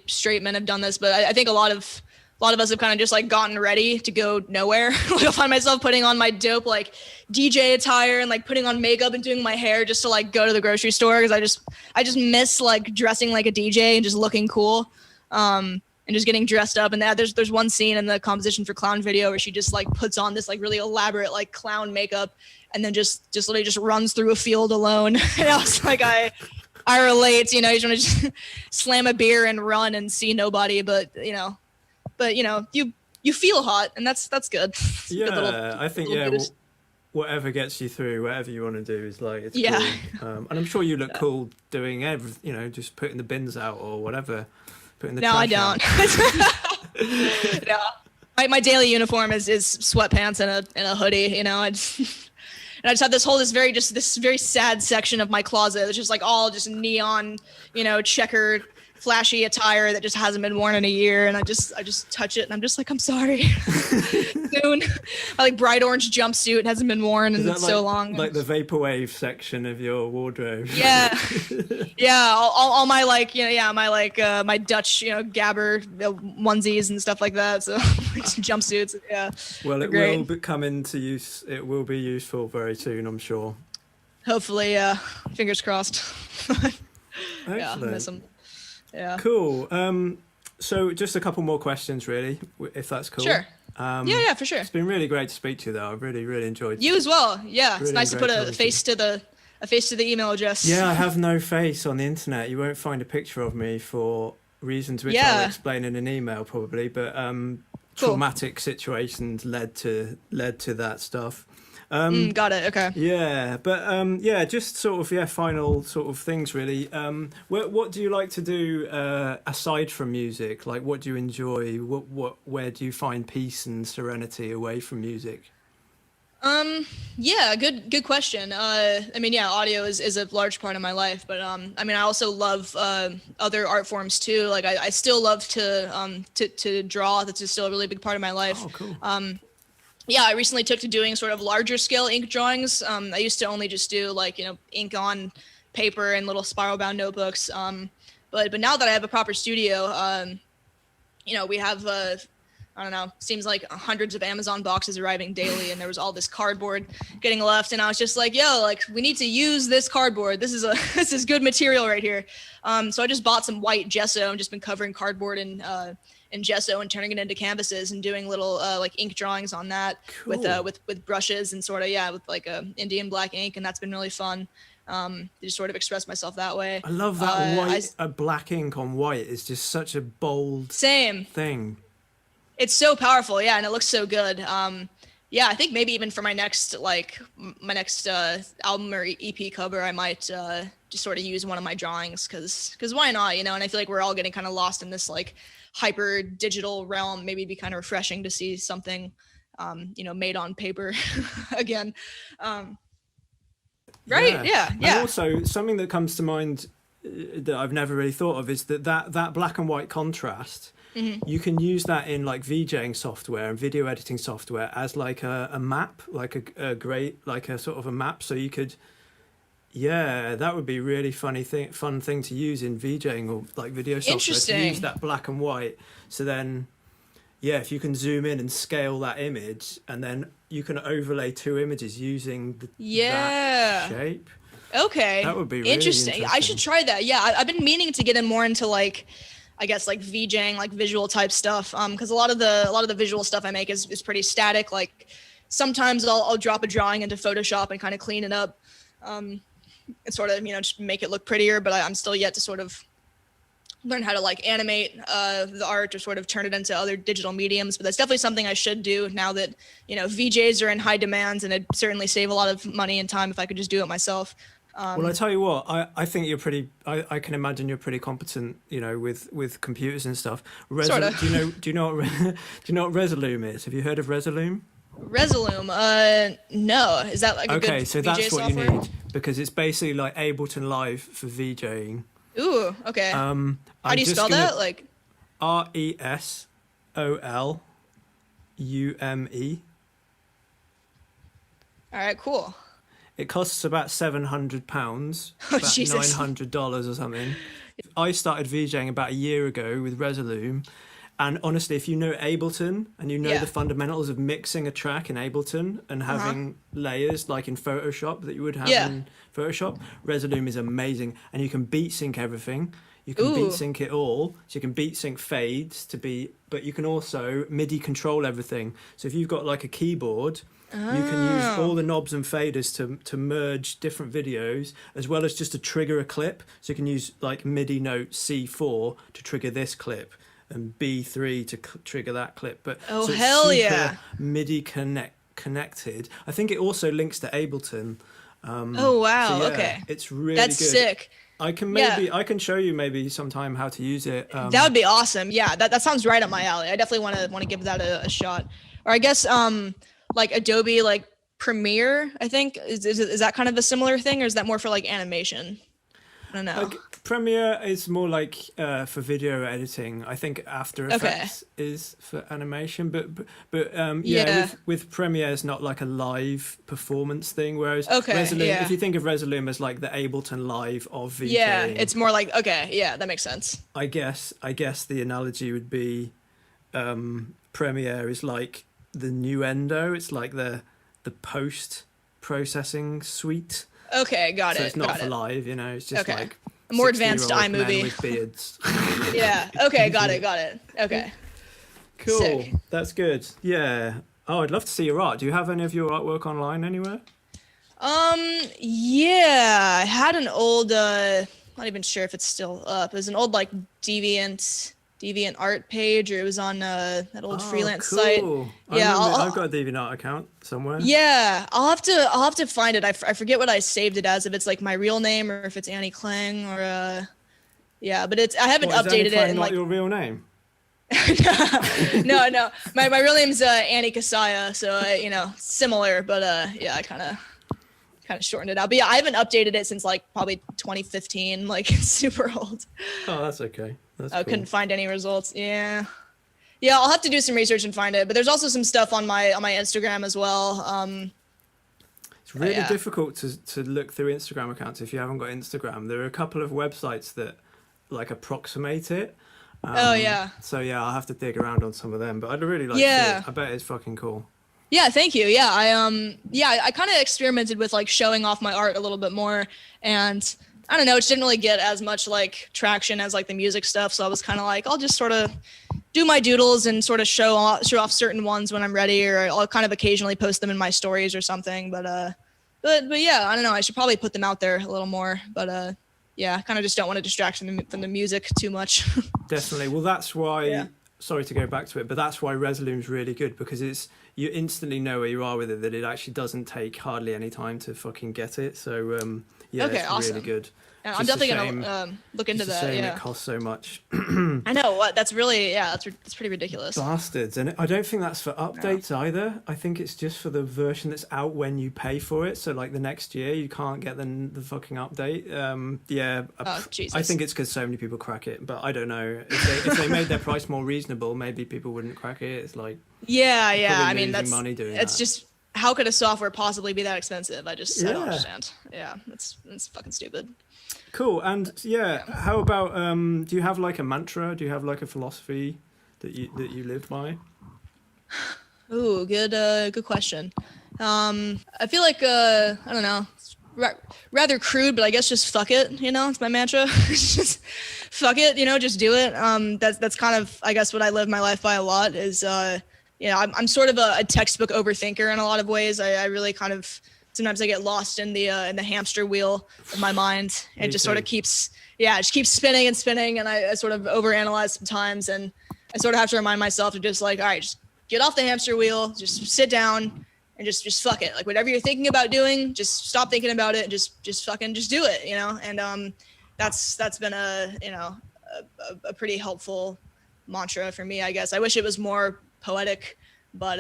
straight men have done this, but I think a lot of us have kind of just like gotten ready to go nowhere. Like, I'll find myself putting on my dope like DJ attire and like putting on makeup and doing my hair just to like go to the grocery store, because I just miss like dressing like a DJ and just looking cool, and just getting dressed up. And there's one scene in the composition for Clown video where she just like puts on this like really elaborate like clown makeup and then just literally just runs through a field alone. And I was like, I relate, you know, you just want to just slam a beer and run and see nobody, but you know, you feel hot, and that's good. Yeah, I think whatever gets you through, whatever you want to do is like, it's cool. And I'm sure you look cool doing everything, you know, just putting the bins out or whatever, putting the trash out. No, my daily uniform is sweatpants and a hoodie, you know. And I just have this very sad section of my closet. It's just like all just neon, you know, checkered, flashy attire that just hasn't been worn in a year. And I just touch it and I'm just like, I'm sorry. Soon. My like bright orange jumpsuit hasn't been worn in so long. Like the vaporwave section of your wardrobe. Yeah. Yeah. All my like, my like, my Dutch, you know, Gabber onesies and stuff like that. So jumpsuits. Yeah. Well, it will come into use. It will be useful very soon, I'm sure. Hopefully, fingers crossed. Yeah, I miss them. Yeah. Cool. So just a couple more questions, really, if that's cool. Sure. Yeah, for sure. It's been really great to speak to you, though. I really, really enjoyed you as well. Yeah, really it's nice to put a face to the email address. Yeah, I have no face on the internet. You won't find a picture of me for reasons which I'll explain in an email, probably. But traumatic situations led to that stuff. Got it. Okay. Yeah, but just sort of final sort of things really. What do you like to do aside from music? Like, what do you enjoy? Where do you find peace and serenity away from music? Yeah, good question. I mean, yeah, audio is a large part of my life, but I mean, I also love other art forms too. Like, I still love to draw. That's just still a really big part of my life. Oh, cool. Yeah, I recently took to doing sort of larger scale ink drawings. I used to only just do like, you know, ink on paper and little spiral bound notebooks. But now that I have a proper studio, you know, we have, I don't know, seems like hundreds of Amazon boxes arriving daily, and there was all this cardboard getting left. And I was just like, yo, like, we need to use this cardboard. This is good material right here. So I just bought some white gesso and just been covering cardboard and gesso and turning it into canvases and doing little like ink drawings on that. Cool. with brushes and sort of with like Indian black ink, and that's been really fun. To just sort of express myself that way. I love that white. Black ink on white is just such a bold thing. It's so powerful, yeah, and it looks so good. Yeah, I think maybe even for my next album or EP cover, I might just sort of use one of my drawings, because why not, you know? And I feel like we're all getting kind of lost in this like hyper digital realm. Maybe it'd be kind of refreshing to see something, you know, made on paper again. Right? Yeah. And also something that comes to mind that I've never really thought of is that black and white contrast. Mm-hmm. You can use that in like VJing software and video editing software as like a map, like a great, like a sort of a map. So you could, that would be really fun thing to use in VJing or like video software. Interesting. To use that black and white. So then, if you can zoom in and scale that image, and then you can overlay two images using that shape. Okay. That would be really interesting. I should try that. Yeah, I've been meaning to get in more into like I guess like VJing, like visual type stuff. Because a lot of the visual stuff I make is pretty static. Like sometimes I'll drop a drawing into Photoshop and kind of clean it up, and sort of just make it look prettier. But I'm still yet to sort of learn how to like animate the art or sort of turn it into other digital mediums. But that's definitely something I should do now that VJs are in high demand, and it'd certainly save a lot of money and time if I could just do it myself. Well, I tell you what, I think you're pretty. I can imagine you're pretty competent, with computers and stuff. Sort of. Do you know what Resolume is? Have you heard of Resolume? Resolume? No. Is that like a okay? good So VJ that's what software? you need, because it's basically like Ableton Live for VJing. Ooh. Okay. How do you spell that? Like RESOLUME. All right. Cool. It costs about £700, Oh, about Jesus. $900 or something. I started VJing about a year ago with Resolume, and honestly, if you know Ableton and you know Yeah. the fundamentals of mixing a track in Ableton and having layers like in Photoshop that you would have Yeah. in Photoshop, Resolume is amazing, and you can beat sync everything. You can Ooh. beat sync it all, so you can beat sync fades but you can also MIDI control everything. So if you've got like a keyboard, you can use all the knobs and faders to merge different videos, as well as just to trigger a clip. So you can use like MIDI note C4 to trigger this clip, and B3 to trigger that clip. But Oh, so it's hell super yeah. MIDI connected. I think it also links to Ableton. Oh wow. So yeah, Okay. it's really That's good. sick. I can Yeah. I can show you maybe sometime how to use it. That would be awesome. Yeah, that sounds right up my alley. I definitely want to give that a shot. Or I guess like Adobe like Premiere, I think is that kind of a similar thing, or is that more for like animation? I don't know. Like, Premiere is more like for video editing. I think After Effects is for animation, but Yeah. with Premiere it's not like a live performance thing. Whereas Okay, Resolume, yeah. if you think of Resolume as like the Ableton Live of VJing, Yeah, it's more like that makes sense. I guess the analogy would be Premiere is like the new Endo. It's like the post processing suite. Okay, got So it. it's not got for it. live, it's just Okay. like A more 60-year-old advanced men iMovie. with beards. Yeah. Okay, got it. Okay. Cool. Sick. That's good. Yeah. Oh, I'd love to see your art. Do you have any of your artwork online anywhere? Yeah, I had an old not even sure if it's still up. It was an old like Deviant art page, or it was on that old freelance site. Yeah, I've got a DeviantArt account somewhere. Yeah, I'll have to find it. I forget what I saved it as, if it's like my real name or if it's Ani Klang or yeah, but I haven't What, is updated Ani Klang it in not like your real name? no. My real name's Ani Kasaya, so similar, but yeah, I kind of shortened it out. But yeah, I haven't updated it since like probably 2015, like super old. Oh, that's okay. That's I cool. couldn't find any results. Yeah, I'll have to do some research and find it. But there's also some stuff on my Instagram as well. It's really yeah. difficult to look through Instagram accounts if you haven't got Instagram. There are a couple of websites that like approximate it. Oh yeah. So yeah, I'll have to dig around on some of them. But I'd really like Yeah. to see it. I bet it's fucking cool. Yeah, thank you. Yeah, I kind of experimented with like showing off my art a little bit more, and I don't know, it didn't really get as much like traction as like the music stuff. So I was kind of like, I'll just sort of do my doodles and sort of show off certain ones when I'm ready, or I'll kind of occasionally post them in my stories or something. But yeah, I don't know. I should probably put them out there a little more. But yeah, I kind of just don't want to distract from the music too much. Definitely. Well, that's why. Yeah. Sorry to go back to it, but that's why Resolume's really good, because you instantly know where you are with it. That it actually doesn't take hardly any time to fucking get it. So yeah, Okay, it's awesome. really good. And I'm Just a definitely gonna look into It's a that. shame Yeah, it costs so much. I know. What? That's really that's pretty ridiculous. Bastards. And I don't think that's for updates either. I think it's just for the version that's out when you pay for it. So like the next year you can't get the fucking update. Yeah. Oh, Jesus. I think it's because so many people crack it, but I don't know. If they made their price more reasonable, maybe people wouldn't crack it. It's like Yeah. probably I mean, losing that's money doing it's that. just, how could a software possibly be that expensive? I don't Yeah. understand. Yeah, that's fucking stupid. Cool. And yeah, how about do you have like a mantra? Do you have like a philosophy that you live by? Ooh, good question. I feel like I don't know, rather crude, but I guess just fuck it, you know, it's my mantra. Just fuck it, you know, just do it. That's kind of, I guess, what I live my life by a lot is, you know, I'm sort of a textbook overthinker in a lot of ways. I really kind of, sometimes I get lost in the hamster wheel of my mind. It just sort of keeps spinning and spinning. And I sort of overanalyze sometimes. And I sort of have to remind myself to just like, all right, just get off the hamster wheel, just sit down and just fuck it. Like whatever you're thinking about doing, just stop thinking about it and just fucking just do it, you know? And that's been a pretty helpful mantra for me, I guess. I wish it was more poetic, but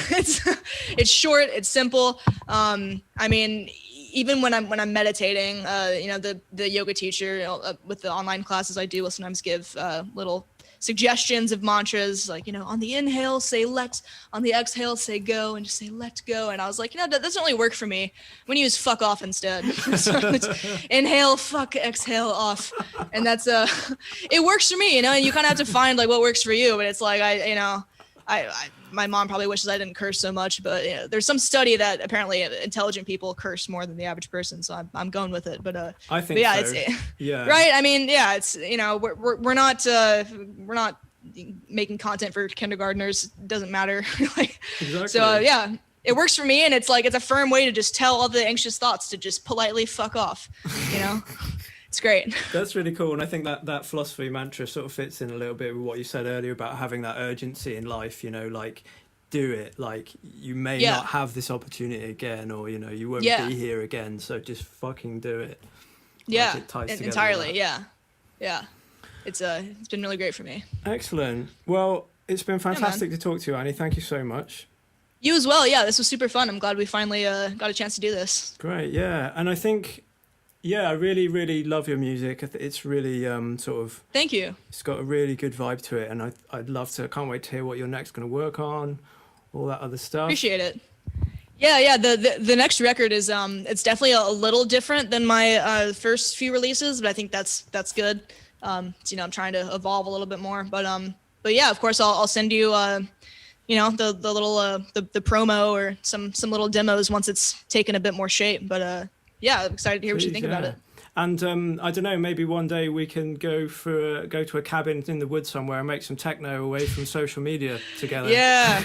it's short, it's simple. I mean, even when I'm meditating, you know, the yoga teacher, you know, with the online classes I do, will sometimes give little suggestions of mantras, like, you know, on the inhale say let, on the exhale say go, and just say let go. And I was like, you know, that doesn't really work for me. I'm gonna use fuck off instead. So it's inhale, fuck, exhale, off. And that's it works for me, you know. And you kind of have to find like what works for you. But it's like my mom probably wishes I didn't curse so much, but you know, there's some study that apparently intelligent people curse more than the average person, so I'm going with it. But I think yeah, so. Yeah, right. I mean, yeah, it's, you know, we're not making content for kindergartners. It doesn't matter. Like, exactly. So yeah, it works for me, and it's like it's a firm way to just tell all the anxious thoughts to just politely fuck off. You know. It's great. That's really cool. And I think that philosophy mantra sort of fits in a little bit with what you said earlier about having that urgency in life, you know, like do it. Like you may not have this opportunity again, or, you know, you won't be here again. So just fucking do it. Yeah, like it ties entirely. Yeah. It's been really great for me. Excellent. Well, it's been fantastic to talk to you, Ani. Thank you so much. You as well. Yeah, this was super fun. I'm glad we finally got a chance to do this. Great. Yeah. And I think, I really, really love your music. It's really sort of... Thank you. It's got a really good vibe to it, and I can't wait to hear what you're next going to work on, all that other stuff. Appreciate it. Yeah. The next record is it's definitely a little different than my first few releases, but I think that's good. So, you know, I'm trying to evolve a little bit more, but yeah, of course I'll send you you know, the little the promo or some little demos once it's taken a bit more shape, but yeah, I'm excited to hear what you think about it. And I don't know, maybe one day we can go to a cabin in the woods somewhere and make some techno away from social media together. Yeah,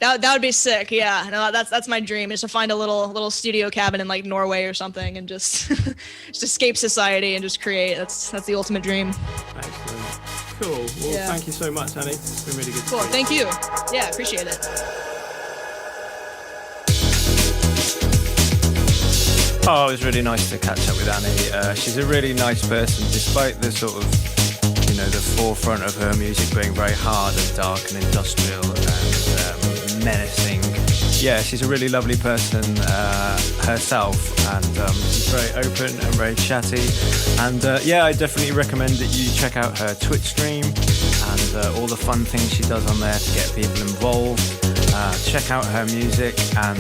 that would be sick. Yeah, no, that's my dream, is to find a little studio cabin in like Norway or something and just escape society and just create. That's the ultimate dream. Excellent. Cool. Well, thank you so much, Ani. It's been really good. Cool. Thank you. Yeah, appreciate it. Oh, it was really nice to catch up with Ani. She's a really nice person, despite the sort of, you know, the forefront of her music being very hard and dark and industrial and menacing. Yeah, she's a really lovely person herself, and she's very open and very chatty. And I definitely recommend that you check out her Twitch stream and all the fun things she does on there to get people involved. Check out her music and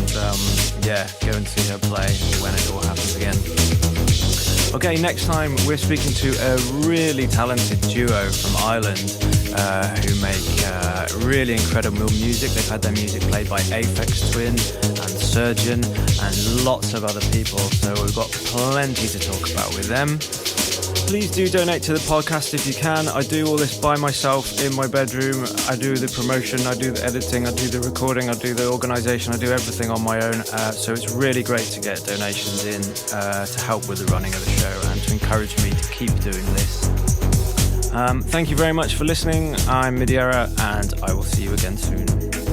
go and see her play when it all happens again. Okay, next time we're speaking to a really talented duo from Ireland who make really incredible music. They've had their music played by Aphex Twin and Surgeon and lots of other people, so we've got plenty to talk about with them. Please do donate to the podcast if you can. I do all this by myself in my bedroom. I do the promotion, I do the editing, I do the recording, I do the organisation, I do everything on my own. So it's really great to get donations in to help with the running of the show and to encourage me to keep doing this. Thank you very much for listening. I'm midierror, and I will see you again soon.